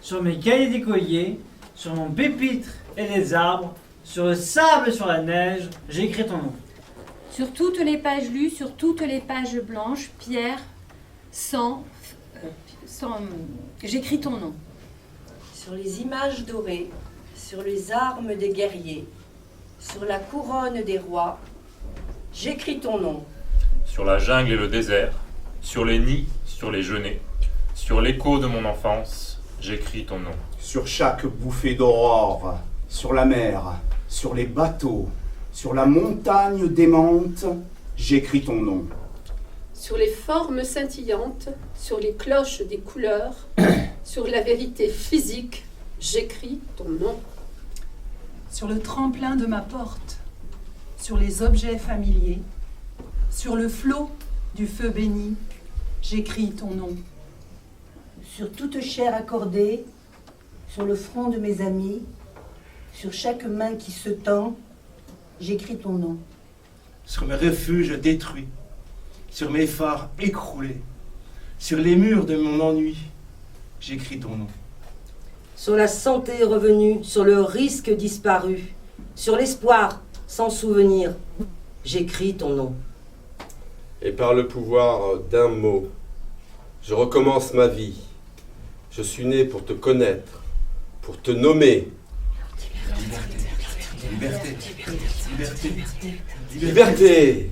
Sur mes cahiers d'écolier, sur mon pupitre et les arbres, sur le sable, sur la neige, j'écris ton nom. Sur toutes les pages lues, sur toutes les pages blanches, pierre, sang, j'écris ton nom. Sur les images dorées, sur les armes des guerriers, sur la couronne des rois, j'écris ton nom. Sur la jungle et le désert, sur les nids, sur les genêts, sur l'écho de mon enfance, j'écris ton nom. Sur chaque bouffée d'aurore, sur la mer, sur les bateaux, sur la montagne démente, j'écris ton nom. Sur les formes scintillantes, sur les cloches des couleurs, sur la vérité physique, j'écris ton nom. Sur le tremplin de ma porte, sur les objets familiers, sur le flot du feu béni, j'écris ton nom. Sur toute chair accordée, sur le front de mes amis, sur chaque main qui se tend, j'écris ton nom. Sur mes refuges détruits, sur mes phares écroulés, sur les murs de mon ennui, j'écris ton nom. Sur la santé revenue, sur le risque disparu, sur l'espoir sans souvenir, j'écris ton nom. Et par le pouvoir d'un mot, je recommence ma vie. Je suis né pour te connaître, pour te nommer. Liberté. Liberté. Liberté.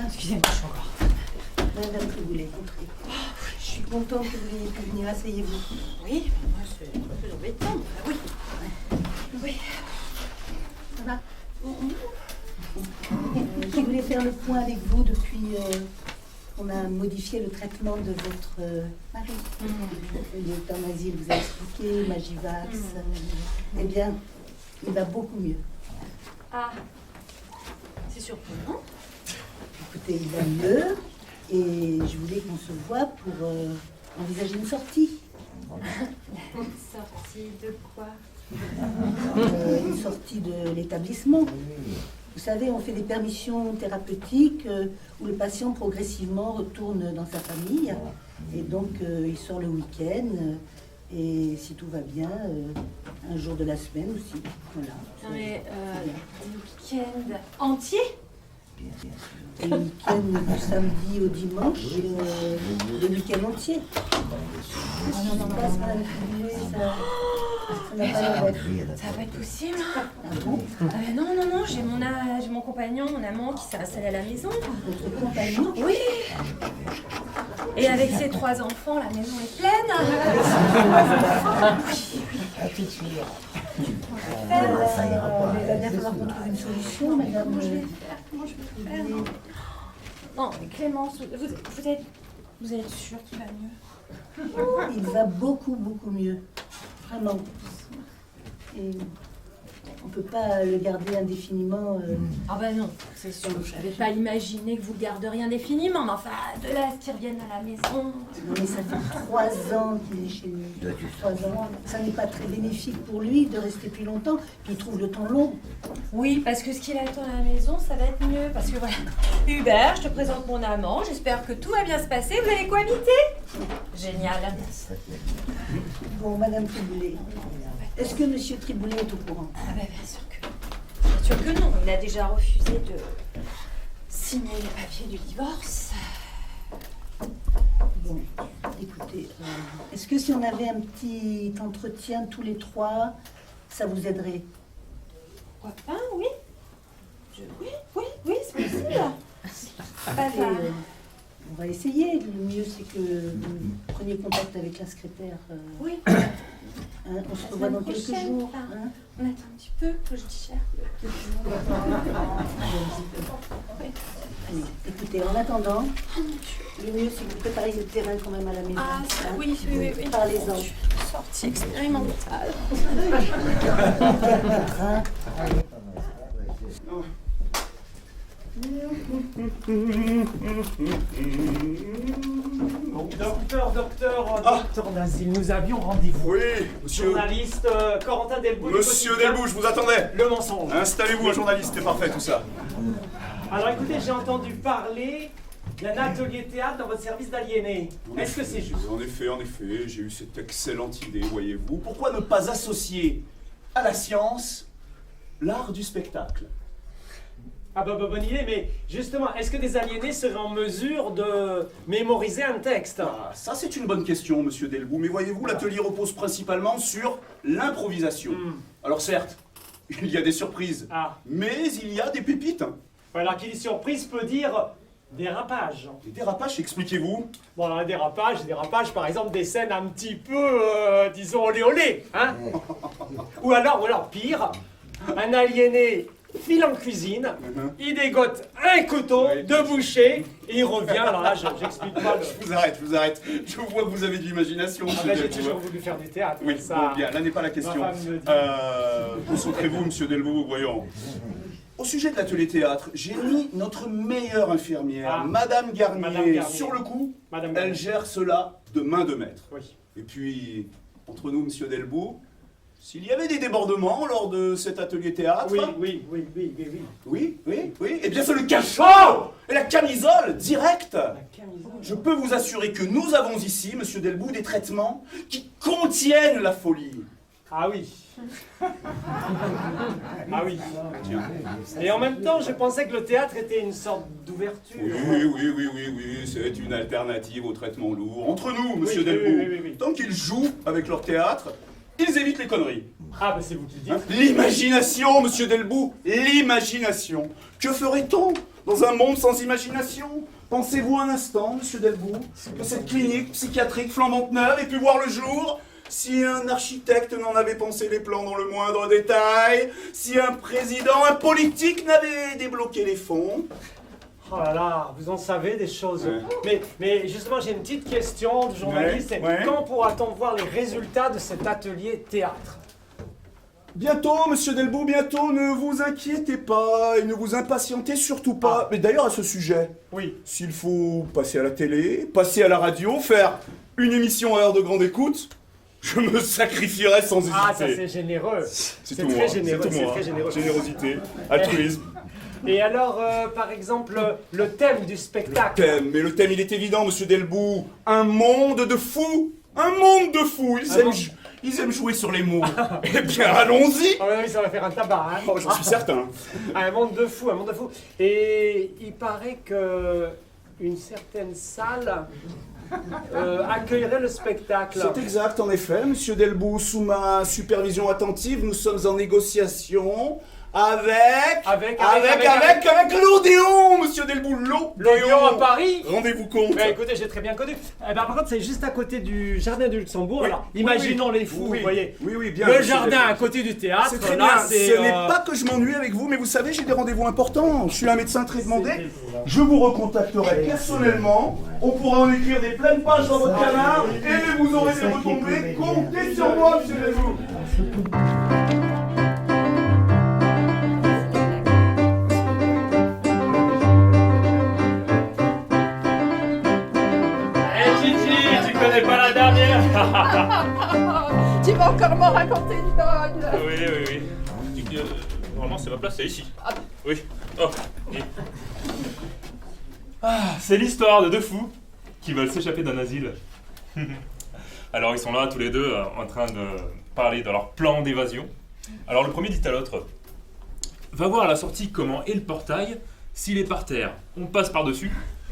Excusez-moi, je suis encore. Madame Triboulet, entrez. Je suis contente que vous ayez pu venir, asseyez-vous. Oui, moi c'est un peu embêtant. Oui. Oui. Ça va Je voulais faire le point avec vous depuis On a modifié le traitement de votre mari. L'euthanasie, il vous a expliqué, Magivax. Eh bien, il va beaucoup mieux. Ah, c'est surprenant. Écoutez, il va mieux et je voulais qu'on se voie pour envisager une sortie. Sortie de quoi? Une sortie de l'établissement. Vous savez, on fait des permissions thérapeutiques où le patient progressivement retourne dans sa famille. Et donc, il sort le week-end. Et si tout va bien, un jour de la semaine aussi. Voilà. Non mais, le week-end entier? Et le week-end du samedi au dimanche, le week-end entier. Non, ça va pas être possible. Ah bon? Non, j'ai mon compagnon, mon amant qui s'est installé à la maison. Votre compagnon? Oui. Et avec ses 3 enfants, la maison est pleine. Il va bien falloir qu'on trouve une solution, madame. Comment je vais faire? Non, mais Clémence, vous êtes sûre qu'il va mieux? Il va beaucoup, beaucoup mieux. Vraiment. Et on ne peut pas le garder indéfiniment. Ah ben non, c'est sûr. Je n'avais pas imaginé que vous le garderiez indéfiniment, mais enfin, de là à ce qu'il revienne à la maison... Non mais ça fait 3 ans qu'il est chez nous. 3 ans. Ça n'est pas très bénéfique pour lui de rester plus longtemps. Puis il trouve le temps long. Oui, parce que ce qu'il attend à la maison, ça va être mieux. Parce que voilà, Hubert, je te présente mon amant. J'espère que tout va bien se passer. Vous allez cohabiter. Génial. Bon, madame Triboulet, est-ce que monsieur Triboulet est au courant? Ah ben bien sûr que non. Il a déjà refusé de signer les papiers du divorce. Bon, écoutez, est-ce que si on avait un petit entretien tous les 3, ça vous aiderait? Pourquoi pas, oui. Oui, c'est possible. Écoutez, on va essayer. Le mieux, c'est que vous preniez contact avec la secrétaire. Oui. On se revoit dans quelques jours. Hein? On attend un petit peu que je digère. Allez, écoutez, en attendant, le mieux, c'est que vous prépariez le terrain quand même à la maison. Ah, hein. oui. Parlez-en. Sortie expérimentale. Docteur Nasil, nous avions rendez-vous. Oui, monsieur. Journaliste Corentin Delbout. Monsieur Delbout, je vous attendais. Le mensonge. Installez-vous, un journaliste, c'est parfait tout ça. Alors écoutez, j'ai entendu parler d'un atelier théâtre dans votre service d'aliénés. Est-ce que c'est juste? En effet, j'ai eu cette excellente idée, voyez-vous. Pourquoi ne pas associer à la science l'art du spectacle? Ah bah bonne idée, mais justement, est-ce que des aliénés seraient en mesure de mémoriser un texte? Ah, ça c'est une bonne question, monsieur Delbout, mais voyez-vous, l'atelier repose principalement sur l'improvisation. Alors certes, il y a des surprises, mais il y a des pépites. Alors qui dit surprise peut dire dérapage. Des dérapages, expliquez-vous? Bon alors dérapage par exemple des scènes un petit peu, disons, olé olé, hein. Ou alors pire, un aliéné file en cuisine, il dégote un couteau de boucher et il revient. Alors là, j'explique pas le... Je vous arrête. Je vois que vous avez de l'imagination. J'ai toujours voulu faire du théâtre. Oui, ça... bon, bien, là n'est pas la question. Concentrez-vous, monsieur Delvaux, voyons. Au sujet de l'atelier théâtre, j'ai mis notre meilleure infirmière, Madame Garnier, sur le coup. Elle gère cela de main de maître. Oui. Et puis, entre nous, monsieur Delbout, s'il y avait des débordements lors de cet atelier théâtre... Oui, eh bien c'est le cachot et la camisole directe. Je peux vous assurer que nous avons ici, monsieur Delbout, des traitements qui contiennent la folie. Ah oui. Et en même temps, je pensais que le théâtre était une sorte d'ouverture. Oui, c'est une alternative au traitement lourd. Entre nous, monsieur Delbout, tant qu'ils jouent avec leur théâtre, ils évitent les conneries. Ah, bah c'est vous qui le dites. L'imagination, monsieur Delbout, l'imagination. Que ferait-on dans un monde sans imagination? Pensez-vous un instant, monsieur Delbout, que cette clinique psychiatrique flambante neuve ait pu voir le jour si un architecte n'en avait pensé les plans dans le moindre détail, si un président, un politique n'avait débloqué les fonds? Oh là là, vous en savez des choses. Mais justement, j'ai une petite question de journaliste. Ouais. Quand pourra-t-on voir les résultats de cet atelier théâtre? Bientôt, monsieur Delbout, bientôt, ne vous inquiétez pas et ne vous impatientez surtout pas. Mais d'ailleurs, à ce sujet, oui, s'il faut passer à la télé, passer à la radio, faire une émission à heure de grande écoute, je me sacrifierai sans hésiter. Ah, ça c'est généreux. C'est C'est tout très moi, généreux, c'est tout c'est moi. très généreux. Générosité, altruisme. Et alors, par exemple, le thème du spectacle. Mais le thème, il est évident, monsieur Delbout. Un monde de fous. Un monde de fous. Ils aiment jouer sur les mots. Eh bien, allons-y. Ah oui, ça va faire un tabac, hein. Oh, j'en suis certain. Un monde de fous, un monde de fous. Et il paraît que une certaine salle accueillerait le spectacle. C'est exact, en effet, monsieur Delbout. Sous ma supervision attentive, nous sommes en négociation avec l'Odéon, monsieur Delbout, L'Odéon à Paris. Rendez-vous compte. Écoutez, j'ai très bien connu. Par contre, c'est juste à côté du jardin du Luxembourg. Oui, Alors, oui, imaginons les fous, oui, vous voyez. Oui, bien. Le jardin à côté du théâtre. C'est très là, bien. c'est, Ce n'est pas que je m'ennuie avec vous, mais vous savez, j'ai des rendez-vous importants. Je suis un médecin très demandé. Je vous recontacterai personnellement. On pourra en écrire des pleines pages dans votre canard et vous aurez des retombées. Comptez sur moi, monsieur Delbout. Pas la dernière. Tu vas encore m'en raconter une bonne. Oui. Normalement, c'est ma place, c'est ici. Oui. Oh. C'est l'histoire de deux fous qui veulent s'échapper d'un asile. Alors, ils sont là, tous les deux, en train de parler de leur plan d'évasion. Alors, le premier dit à l'autre: va voir à la sortie comment est le portail. S'il est par terre, on passe par-dessus.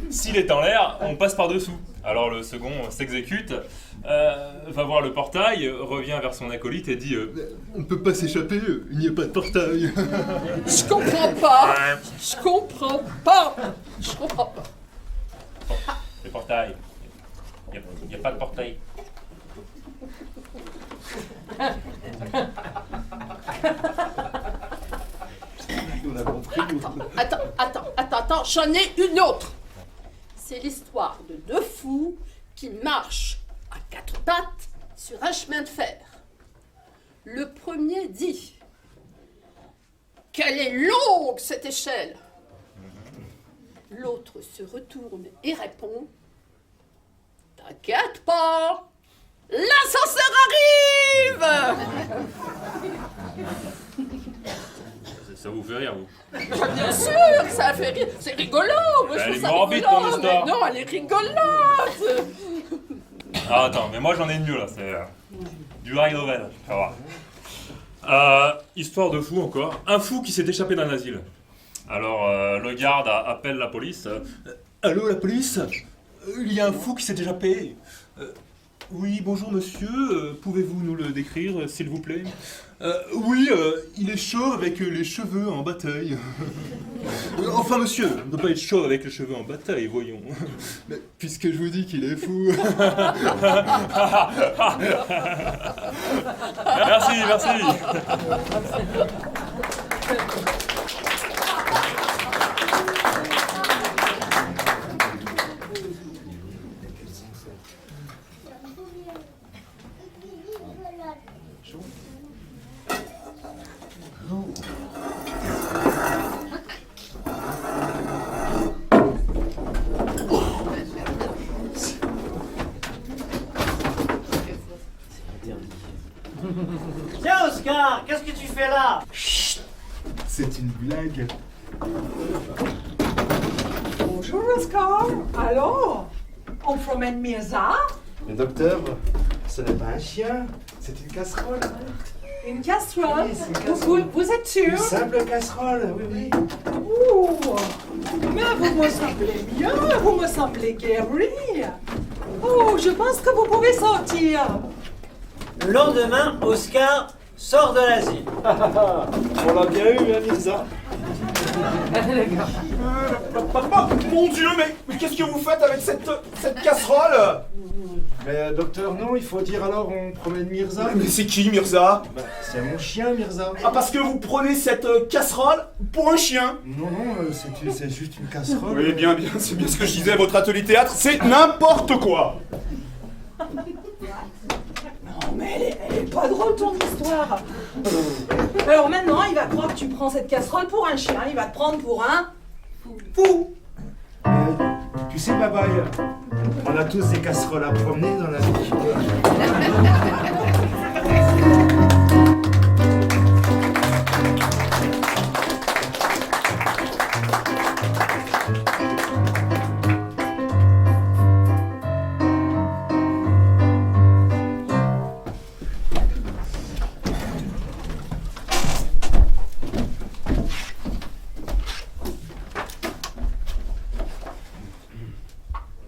S'il est en l'air, on passe par-dessous. Alors le second s'exécute, va voir le portail, revient vers son acolyte et dit on ne peut pas s'échapper, il n'y a pas de portail. Je comprends pas. Je comprends pas. Le portail. Il n'y a pas de portail. Attends, j'en ai une autre. C'est l'histoire de deux fous qui marchent à quatre pattes sur un chemin de fer. Le premier dit: quelle est longue cette échelle? L'autre se retourne et répond: t'inquiète pas, l'ascenseur arrive. Ça vous fait rire, vous? Bien sûr, ça fait rire. C'est rigolo. Moi, je Elle trouve est ça morbide, rigolo, ton histoire. mais non, elle est rigolote. Ah, attends, mais moi j'en ai une mieux là, c'est du high level, ça va. Histoire de fou encore. Un fou qui s'est échappé d'un asile. Alors le garde appelle la police. Allô, la police? Il y a un fou qui s'est échappé. Oui, bonjour monsieur, pouvez-vous nous le décrire s'il vous plaît? Oui, il est chauve avec les cheveux en bataille. Enfin monsieur, on ne peut pas être chauve avec les cheveux en bataille, voyons. Mais puisque je vous dis qu'il est fou. Merci. Tiens, Oscar, qu'est-ce que tu fais là? Chut! C'est une blague. Bonjour Oscar. Alors, on promène Mirza? Mais docteur, ce n'est pas un chien, c'est une casserole. Une casserole? Oui, c'est une casserole. Vous êtes sûr? Une simple casserole, oui. Ouh, mais vous me semblez bien, vous me semblez guéri. Oh, je pense que vous pouvez sortir. Le lendemain, Oscar sort de l'asile. On l'a bien eu, hein, Mirza? Mon Dieu, mais qu'est-ce que vous faites avec cette casserole? Mais docteur, non, il faut dire alors on promène Mirza. Mais c'est qui, Mirza? C'est mon chien, Mirza. Ah, parce que vous prenez cette casserole pour un chien? Non, c'est juste une casserole. Oui, bien, c'est bien ce que je disais, votre atelier théâtre, c'est n'importe quoi. Non, mais elle est pas drôle ton histoire. Alors maintenant, il va croire que tu prends cette casserole pour un chien, il va te prendre pour un fou. Tu sais, Babaï, on a tous des casseroles à promener dans la vie.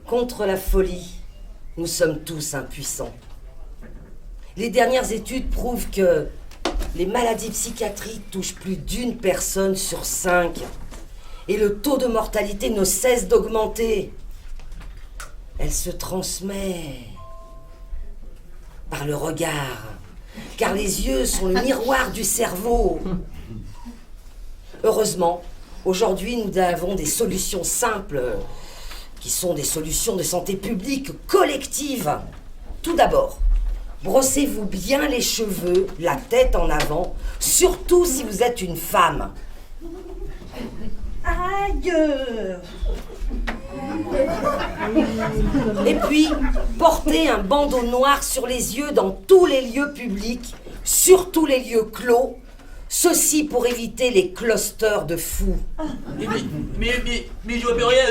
Contre la folie, nous sommes tous impuissants. Les dernières études prouvent que les maladies psychiatriques touchent plus d'une personne sur 5 et le taux de mortalité ne cesse d'augmenter. Elle se transmet par le regard, car les yeux sont le miroir du cerveau. Heureusement, aujourd'hui, nous avons des solutions simples qui sont des solutions de santé publique collective. Tout d'abord, brossez-vous bien les cheveux, la tête en avant, surtout si vous êtes une femme. Aïe! Et puis, portez un bandeau noir sur les yeux dans tous les lieux publics, surtout les lieux clos, ceci pour éviter les clusters de fous. Mais je vois plus rien,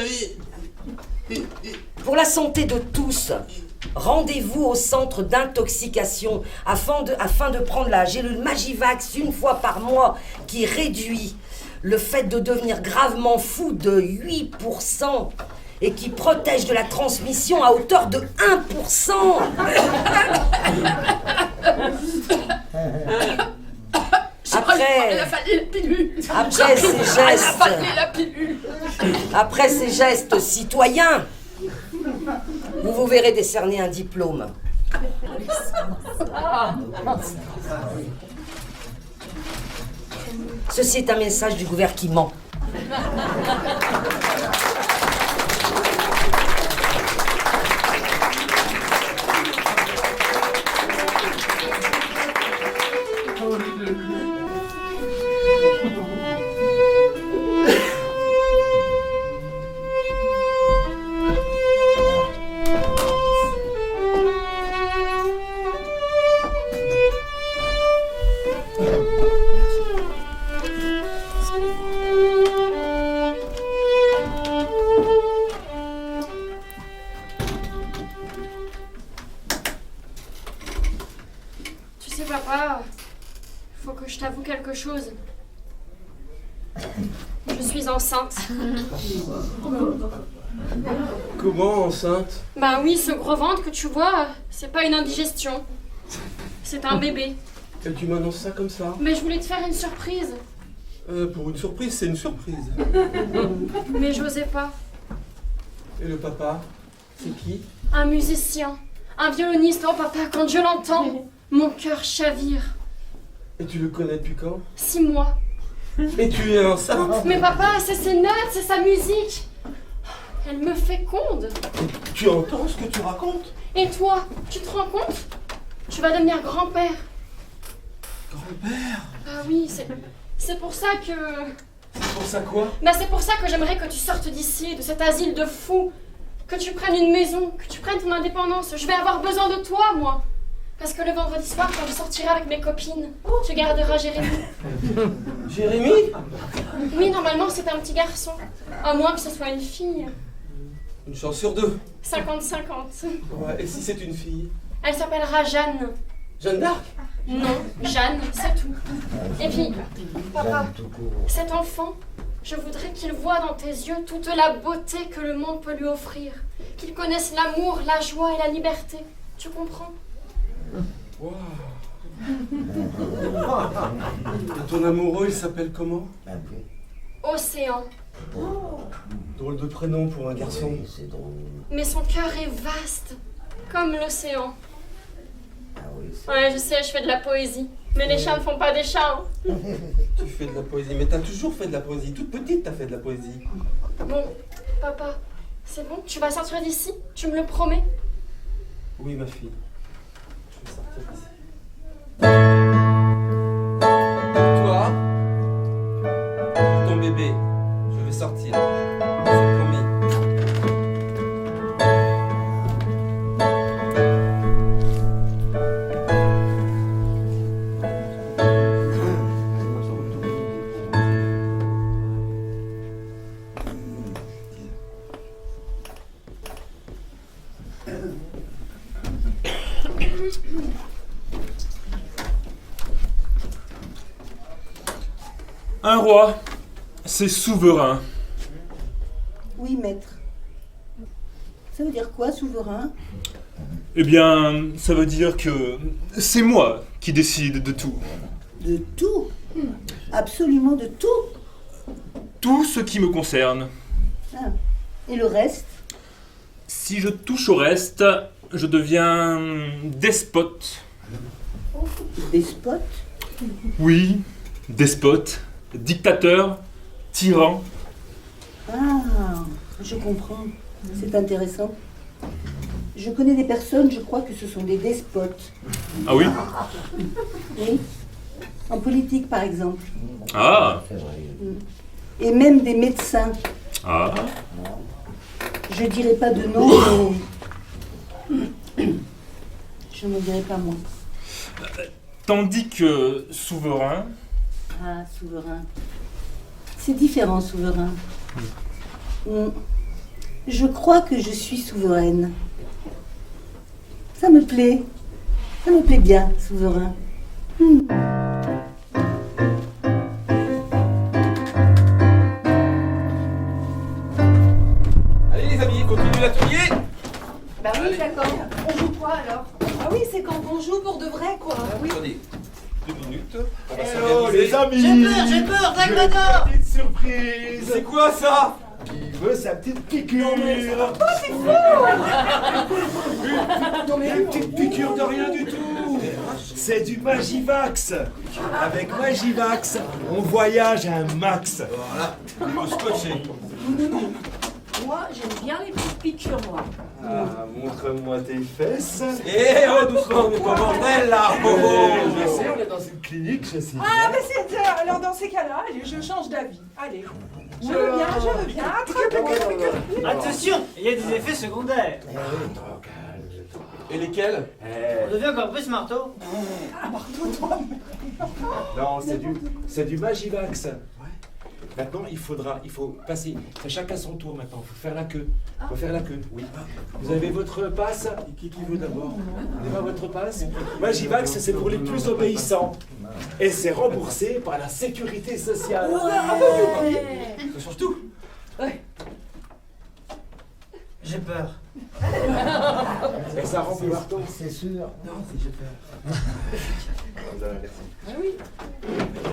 Pour la santé de tous, rendez-vous au centre d'intoxication afin de prendre la gélule Magivax une fois par mois qui réduit le fait de devenir gravement fou de 8% et qui protège de la transmission à hauteur de 1%. Après ces gestes citoyens, vous vous verrez décerner un diplôme. Ceci est un message du gouvernement. Quelque chose. Je suis enceinte. Comment enceinte? Bah oui, ce gros ventre que tu vois, c'est pas une indigestion. C'est un bébé. Et tu m'annonces ça comme ça? Mais je voulais te faire une surprise. Pour une surprise, c'est une surprise. Mais j'osais pas. Et le papa, c'est qui? Un musicien, un violoniste. Oh papa, quand je l'entends, mon cœur chavire. Et tu le connais depuis quand? 6 mois. Et tu es enceinte? Mais papa, c'est ses notes, c'est sa musique. Elle me féconde. Tu entends ce que tu racontes? Et toi, tu te rends compte? Tu vas devenir grand-père. Grand-père? Ah oui, c'est pour ça que... C'est pour ça quoi? Bah c'est pour ça que j'aimerais que tu sortes d'ici, de cet asile de fous. Que tu prennes une maison, que tu prennes ton indépendance. Je vais avoir besoin de toi, moi. Parce que le vendredi soir, quand je sortirai avec mes copines, tu garderas Jérémy. Jérémy? Oui, normalement, c'est un petit garçon. À moins que ce soit une fille. Une chance sur 2. 50-50. Ouais, et si c'est une fille? Elle s'appellera Jeanne. Jeanne d'Arc? Non, Jeanne, c'est tout. Et puis, papa, cet enfant, je voudrais qu'il voie dans tes yeux toute la beauté que le monde peut lui offrir. Qu'il connaisse l'amour, la joie et la liberté. Tu comprends? Wow. Et ton amoureux, il s'appelle comment? Océan. Drôle de prénom pour un garçon. Mais son cœur est vaste, comme l'océan. Ouais, je sais, je fais de la poésie. Mais les chats ne font pas des chats. Hein. Tu fais de la poésie, mais t'as toujours fait de la poésie. Toute petite, t'as fait de la poésie. Bon, papa, c'est bon? Tu vas sortir d'ici? Tu me le promets? Oui, ma fille. Je vais sortir d'ici. Toi, ton bébé, je vais sortir. C'est promis. Un roi, c'est souverain. Oui, maître. Ça veut dire quoi, souverain? Eh bien, ça veut dire que c'est moi qui décide de tout. De tout? Absolument de tout? Tout ce qui me concerne. Ah. Et le reste? Si je touche au reste, je deviens despote. Despote? Oui, despote, dictateur, tyran. Ah, je comprends. C'est intéressant. Je connais des personnes, je crois que ce sont des despotes. Ah oui? Oui. En politique, par exemple. Ah. Et même des médecins. Ah. Je dirais pas de nom, mais je ne dirais pas moi. Tandis que souverain... Ah, souverain. C'est différent, souverain. Je crois que je suis souveraine. Ça me plaît. Ça me plaît bien, souverain. Allez les amis, continue l'atelier. Bah oui, Allez. d'accord. On joue quoi alors? Ah oui, c'est quand on joue pour de vrai, quoi. Ah oui. Attendez, 2 minutes. On va Hello s'organiser. les amis! J'ai peur, J'ai Dagmata! une petite surprise! C'est quoi ça? Qui veut sa petite piqûre? Oh, c'est fou! Une petite piqûre de rien du tout! C'est du Magivax! Avec Magivax, on voyage un max! Voilà, il faut scotcher. Moi, j'aime bien les petites piqûres, moi. Ah, montre-moi tes fesses! Eh oh, doucement, on est pas bordel là! Oh, oh. Je sais, on est dans une clinique, je sais. Ah, mais c'est... Alors dans ces cas-là, allez, je change d'avis. Allez. Je veux bien, je veux bien. Attrape-moi. Attention, il y a des effets secondaires. Et lesquels? On devient encore plus marteau. Ah, marteau, toi. Non, c'est du Magivax. Maintenant, il faut passer. C'est chacun son tour maintenant. Il faut faire la queue. Il faut faire la queue. Oui. Vous avez votre passe. Qui veut d'abord? Vous avez pas votre passe? Magivax, c'est pour les plus obéissants. Et c'est remboursé par la sécurité sociale. Ça change tout. J'ai peur. Et ça rend plus marteau. C'est sûr. Non, j'ai peur.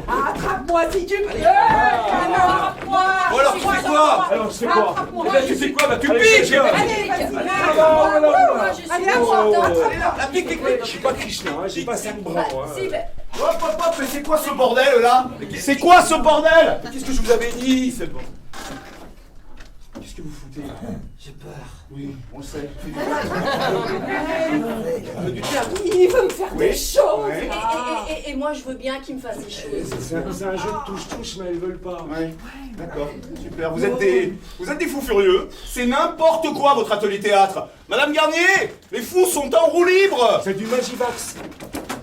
Ah, attrape-moi si tu peux. Attrape-moi. Bon alors, tu fais quoi? Alors, je fais quoi? Attrape-moi. Eh ben, tu fais quoi? Bah, tu me Allez, piques! je fais quoi? Allez, vas-y. Allez, Allez, attrape-toi. La pique, pique, Je pique! suis pas Krishna, hein, j'ai pas 5 bras. Hein. Si, ben, Hop, hop, hop, mais c'est quoi ce bordel là? C'est quoi ce bordel? Qu'est-ce que je vous avais dit? C'est bon. Qu'est-ce que vous foutez? J'ai peur. Oui, on le sait. Du terme. Il veut me faire des choses. Ouais. et moi, je veux bien qu'il me fasse des choses. C'est un jeu de touche-touche, mais elles veulent pas. Ouais, d'accord, super. Vous êtes des fous furieux. C'est n'importe quoi votre atelier théâtre. Madame Garnier, les fous sont en roue libre. C'est du Magivax.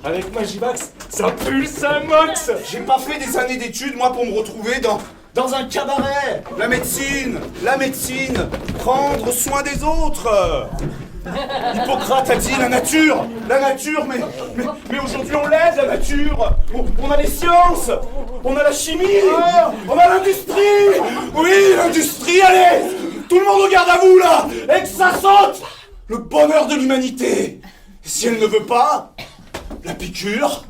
Avec Magivax, ça pulse un max. J'ai pas fait des années d'études, moi, pour me retrouver dans un cabaret. La médecine, prendre soin des autres. Hippocrate a dit la nature, mais aujourd'hui on l'aide, la nature. On a les sciences, on a la chimie, on a l'industrie. Oui, l'industrie, allez, tout le monde regarde à vous là, et que ça saute. Le bonheur de l'humanité. Et si elle ne veut pas, la piqûre.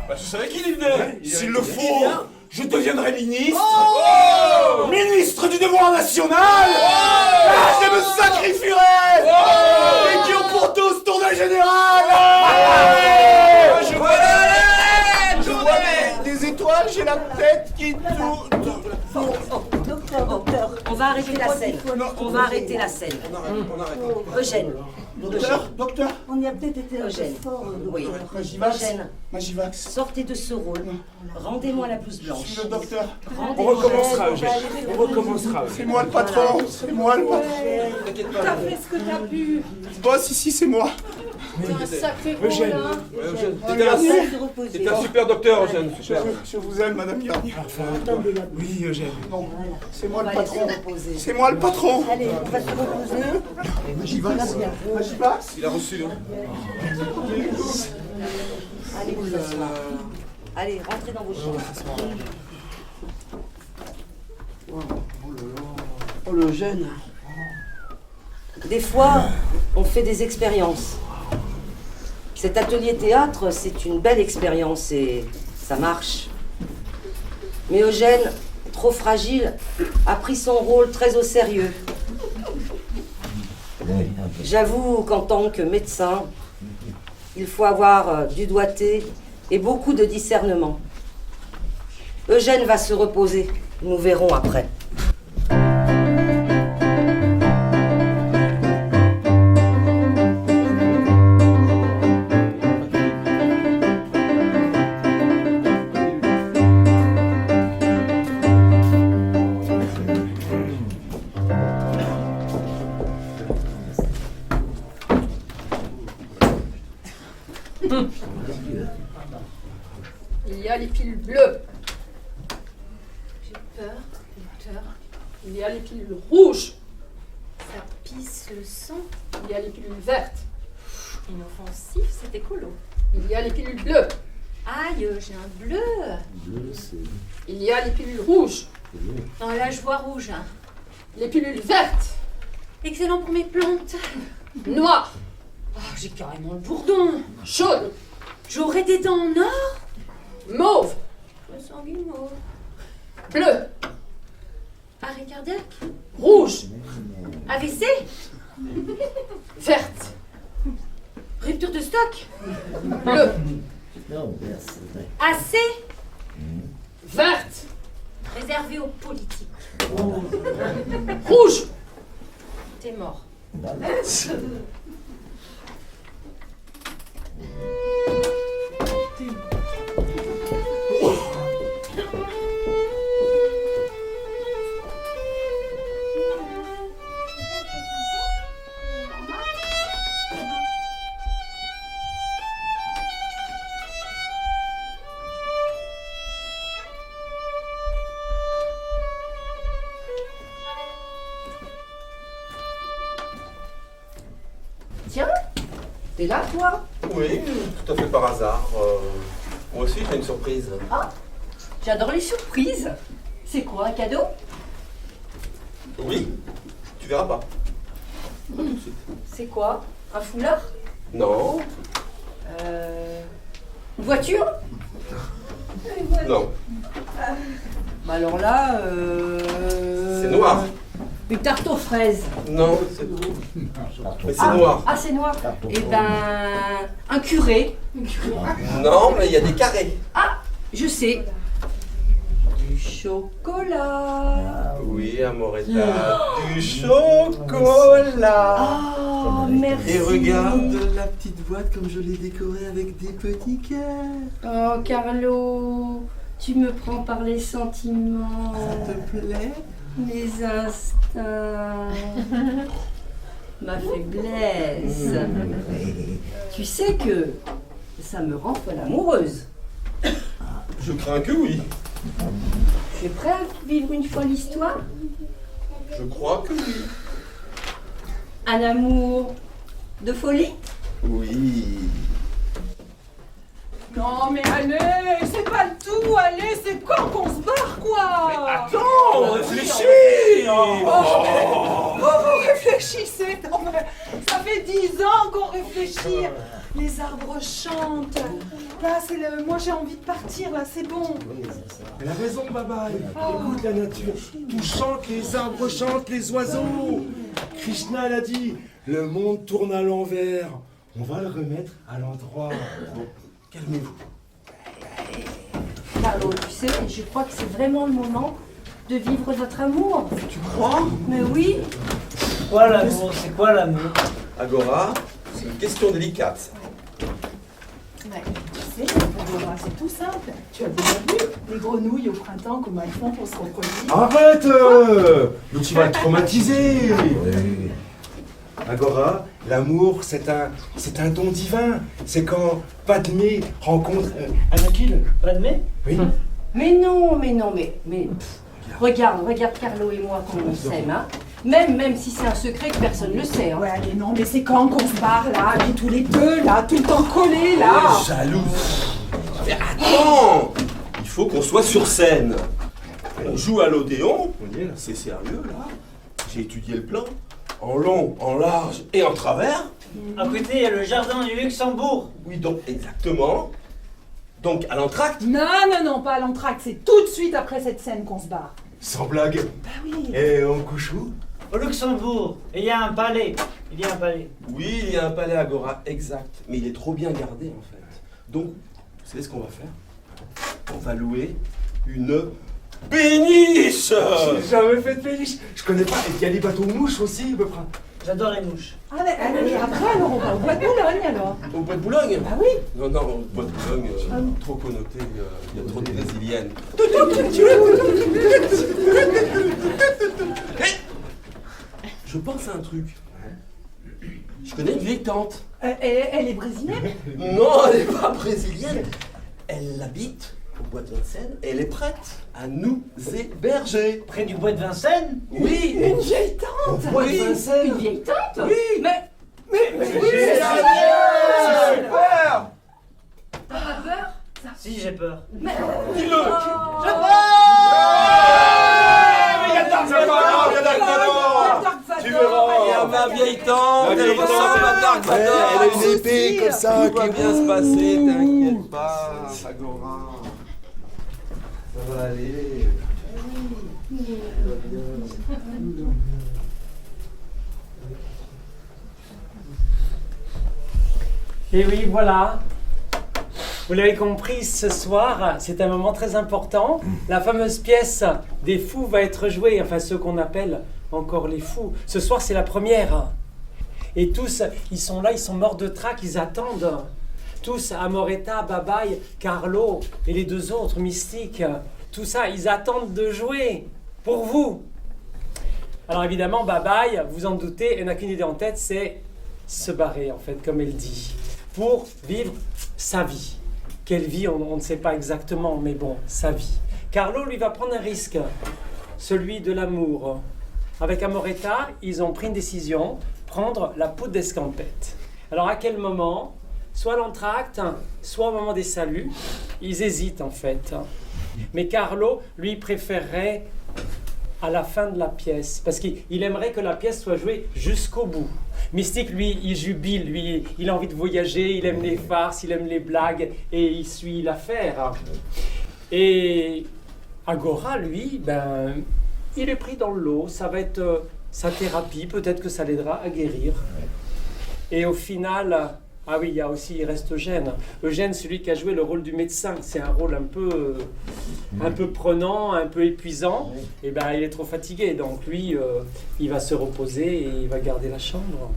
Bah, je savais qu'il y venait. S'il le faut, je deviendrai ministre. Oh Ministre du devoir national. Ah, je me sacrifierai. Les qui ont pour tous tournée générale. Je vois des étoiles, j'ai la tête qui tourne. Docteur, on va arrêter la scène. On va arrêter la scène. Eugène. Docteur. On y a peut-être été un peu Eugène. fort. Oui. Magivax. Eugène. Sortez de ce rôle. Rendez-moi la blouse blanche. Je suis le docteur. On recommencera, Eugène. On recommencera. C'est moi le patron. C'est moi le patron. T'as fait ce que t'as pu. Boss, ici, c'est moi. T'es un sacré Eugène. gros, là. T'étais un super docteur, Eugène, super. Je vous aime, Madame Garnier. Oui, Eugène. Non, c'est moi le patron. C'est moi le patron. Allez, on va se reposer. Magivax. Magivax. Il a reçu, hein. Allez vous asseoir. Allez, rentrez dans vos chambres. Oh, le jeune. Des fois, on fait des expériences. Cet atelier théâtre, c'est une belle expérience et ça marche. Mais Eugène, trop fragile, a pris son rôle très au sérieux. J'avoue qu'en tant que médecin, il faut avoir du doigté et beaucoup de discernement. Eugène va se reposer, nous verrons après. Il y a les pilules bleues. J'ai peur, docteur. Il y a les pilules rouges. Ça pisse le sang. Il y a les pilules vertes. Inoffensif, c'est écolo. Il y a les pilules bleues. Aïe, j'ai un bleu. Il y a les pilules rouges. Non, là, je vois rouge. Hein. Les pilules vertes. Excellent pour mes plantes. Noires. Oh, j'ai carrément le bourdon. Jaunes. J'aurais des dents en or. Mauve. Le sanguinot. Bleu. Arrêt cardiaque. Rouge. AVC. Verte. Rupture de stock. Bleu. AC. Verte. Réservé aux politiques. Rouge. T'es mort. Tiens, t'es là, toi? Oui, tout à fait par hasard. Moi aussi, j'ai une surprise. Ah, j'adore les surprises. C'est quoi, un cadeau? Oui, tu verras pas. C'est quoi? Un foulard? Non, Une voiture? non, Bah alors là, c'est noir. Une tarte aux fraises. Non, mais c'est noir. Ah, c'est noir. Eh ben, un curé. Non, mais il y a des carrés. Ah, je sais. Du chocolat. Oui, Amoretta, du chocolat. Oh, merci. Et regarde la petite boîte comme je l'ai décorée avec des petits cœurs. Oh, Carlo, tu me prends par les sentiments. Ça te plaît? Les instincts. Ma faiblesse. Tu sais que ça me rend folle amoureuse. Je crains que oui. Tu es prêt à vivre une folle histoire? Je crois que oui. Un amour de folie? Oui. Non mais allez, c'est pas le tout, allez, c'est quand qu'on se barre quoi? Attends, réfléchis. Oh, vous réfléchissez, non mais ça fait 10 ans qu'on réfléchit. Les arbres chantent. Là, moi j'ai envie de partir, là, c'est bon. Elle a raison, Babaï. Oh. Écoute la nature. Tout chante, les arbres chantent, les oiseaux. Krishna l'a dit, le monde tourne à l'envers. On va le remettre à l'endroit. Bon, calmez-vous. Carlo, tu sais, je crois que c'est vraiment le moment de vivre notre amour. Tu crois? Mais oui. Quoi l'amour? C'est quoi l'amour? Agora, c'est une question délicate. Ouais, tu sais, Agora, c'est tout simple. Tu as déjà vu les grenouilles au printemps, comment elles font pour se reproduire? Arrête mais tu vas être traumatisé. Agora, l'amour, c'est un don divin. C'est quand Padmé rencontre Anakin. Padmé? Oui. Mais non, mais regarde Carlo et moi comment on s'aime, hein. Même si c'est un secret que personne ne le sait. Hein. Ouais, mais non, mais c'est quand qu'on se barre là, et tous les deux là, tout le temps collés là. Jaloux. Mais attends, il faut qu'on soit sur scène. On joue à l'Odéon, c'est sérieux là. J'ai étudié le plan, en long, en large et en travers. À côté, il y a le jardin du Luxembourg. Oui, donc exactement. Donc à l'entracte. Non, pas à l'entracte, c'est tout de suite après cette scène qu'on se barre. Sans blague. Bah oui. Et on couche où? Au Luxembourg. Et il y a un palais. Il y a un palais. Oui, il y a un palais Agora, exact. Mais il est trop bien gardé en fait. Donc, vous savez ce qu'on va faire? On va louer une péniche. J'ai jamais fait de péniche. Je connais pas. Et il y a les bateaux mouches aussi, à peu près. J'adore les mouches. Ah, mais après, alors on va au bois de Boulogne alors. Au bois de Boulogne? Bah oui. Non, au bois de Boulogne, trop connoté, il y a trop de brésiliennes. Je pense à un truc. Je connais une vieille tante. Elle est brésilienne? Non, elle n'est pas brésilienne. Elle habite au bois de Vincennes et elle est prête à nous héberger. Près du bois de Vincennes? Oui. Une vieille tante? Au bois de Vincennes. Une vieille tante? Oui. Mais oui, c'est super. T'as pas peur? Si, j'ai peur. Mais... Dis-le. Tu verras. Ma vieille tante, elle ressemble à Dark Vador. Elle a une épée comme ça. Tout va bien se passer, t'inquiète pas, Agora. Ça va aller. Et oui, voilà. Vous l'avez compris, ce soir, c'est un moment très important. La fameuse pièce des fous va être jouée, enfin ceux qu'on appelle encore les fous. Ce soir, c'est la première. Et tous, ils sont là, ils sont morts de trac, ils attendent. Tous, Amoretta, Babaï, Carlo et les deux autres mystiques. Tout ça, ils attendent de jouer pour vous. Alors évidemment, Babaï, vous en doutez, elle n'a qu'une idée en tête, c'est se barrer en fait, comme elle dit, pour vivre sa vie. Quelle vie, on ne sait pas exactement, mais bon, sa vie. Carlo, lui, va prendre un risque, celui de l'amour. Avec Amoretta, ils ont pris une décision, prendre la poudre d'escampette. Alors à quel moment? Soit l'entracte, soit au moment des saluts. Ils hésitent en fait. Mais Carlo, lui, préférerait à la fin de la pièce, parce qu'il aimerait que la pièce soit jouée jusqu'au bout. Mystique, lui, il jubile, lui, il a envie de voyager, il aime les farces, il aime les blagues, et il suit l'affaire. Et Agora, lui, il est pris dans le lot, ça va être sa thérapie, peut-être que ça l'aidera à guérir. Et au final, ah oui, il reste Eugène. Eugène, celui qui a joué le rôle du médecin, c'est un rôle un peu prenant, un peu épuisant. Et il est trop fatigué, donc lui, il va se reposer et il va garder la chambre.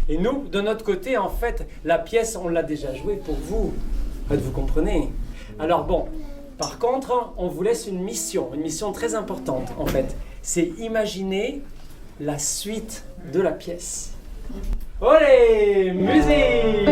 Et nous, de notre côté, en fait, la pièce, on l'a déjà jouée pour vous. En fait, vous comprenez? Alors bon, par contre, on vous laisse une mission très importante, en fait. C'est imaginer la suite de la pièce. Olé, musique!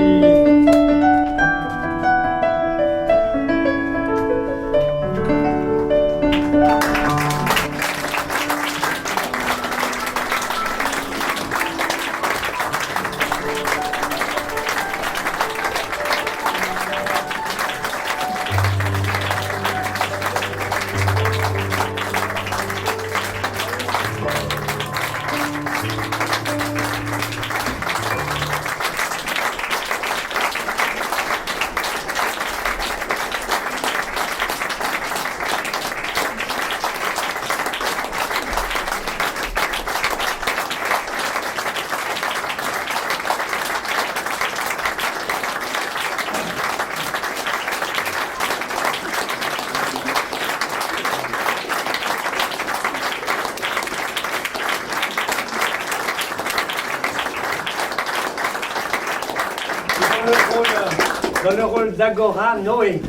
Dans le rôle d'Agora, Noé.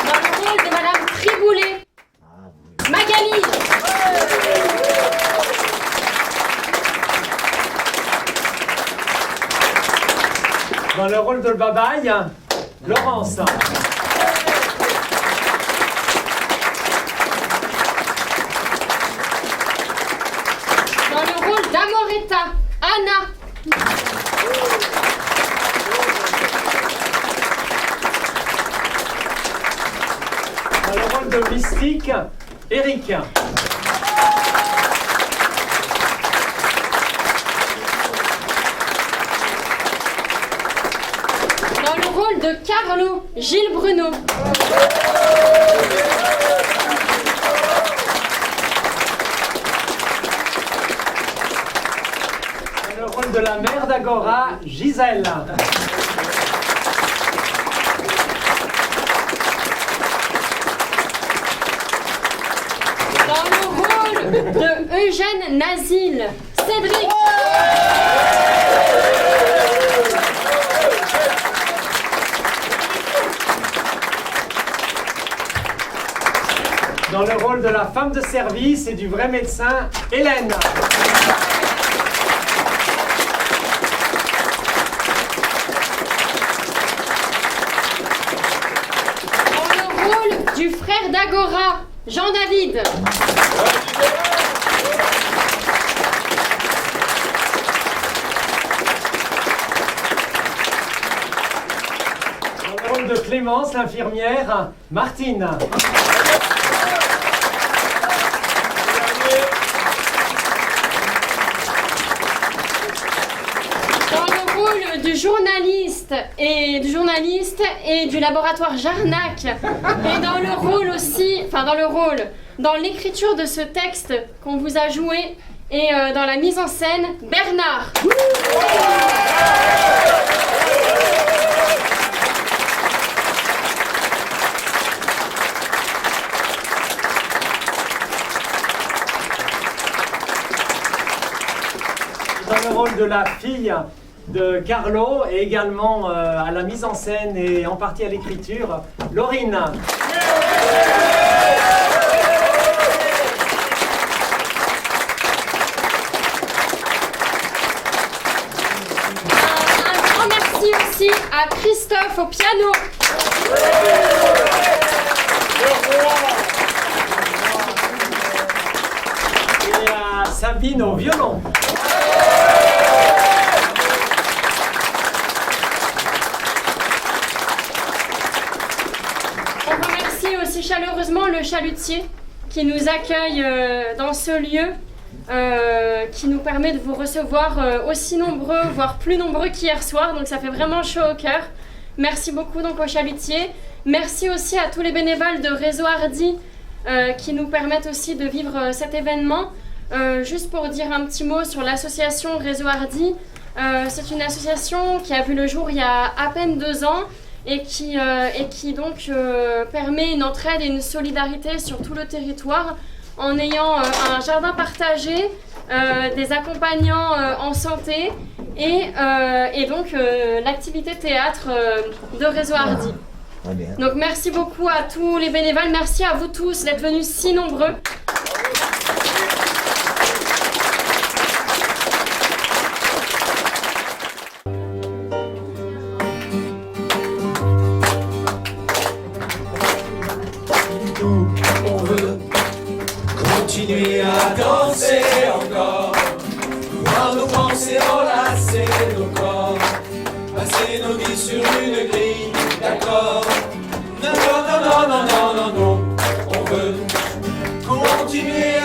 Dans le rôle de Madame Triboulet, Magali. Dans le rôle de Babaï, Laurence. Dans le rôle d'Amoretta, Anna. Dans le rôle de Mystique, Eric. Dans le rôle de Carlo, Gilles Bruno. Dans le rôle de la mère d'Agora, Gisèle. Dans le rôle de Eugène Nazil, Cédric. Dans le rôle de la femme de service et du vrai médecin, Hélène. Dans le rôle du frère d'Agora, Jean-David. Dans le rôle de Clémence, l'infirmière, Martine. Dans le rôle du journaliste et du laboratoire Jarnac. Et dans le rôle aussi, dans l'écriture de ce texte qu'on vous a joué et dans la mise en scène, Bernard. Dans le rôle de la fille de Carlo et également à la mise en scène et en partie à l'écriture, Laurine. Un grand merci aussi à Christophe au piano. Et à Sabine au violon. On remercie aussi chaleureusement le chalutier qui nous accueille dans ce lieu, qui nous permet de vous recevoir aussi nombreux, voire plus nombreux qu'hier soir. Donc ça fait vraiment chaud au cœur. Merci beaucoup donc au chalutier. Merci aussi à tous les bénévoles de Réseau Hardy qui nous permettent aussi de vivre cet événement. Juste pour dire un petit mot sur l'association Réseau Hardy, c'est une association qui a vu le jour il y a à peine 2 ans et qui donc permet une entraide et une solidarité sur tout le territoire en ayant un jardin partagé, des accompagnants en santé et donc l'activité théâtre de Réseau Hardy. Donc merci beaucoup à tous les bénévoles, merci à vous tous d'être venus si nombreux. On veut continuer à danser encore, voir nos pensées enlacer nos corps, passer nos vies sur une grille d'accords. Non, non, non, non, non, non, non, on veut continuer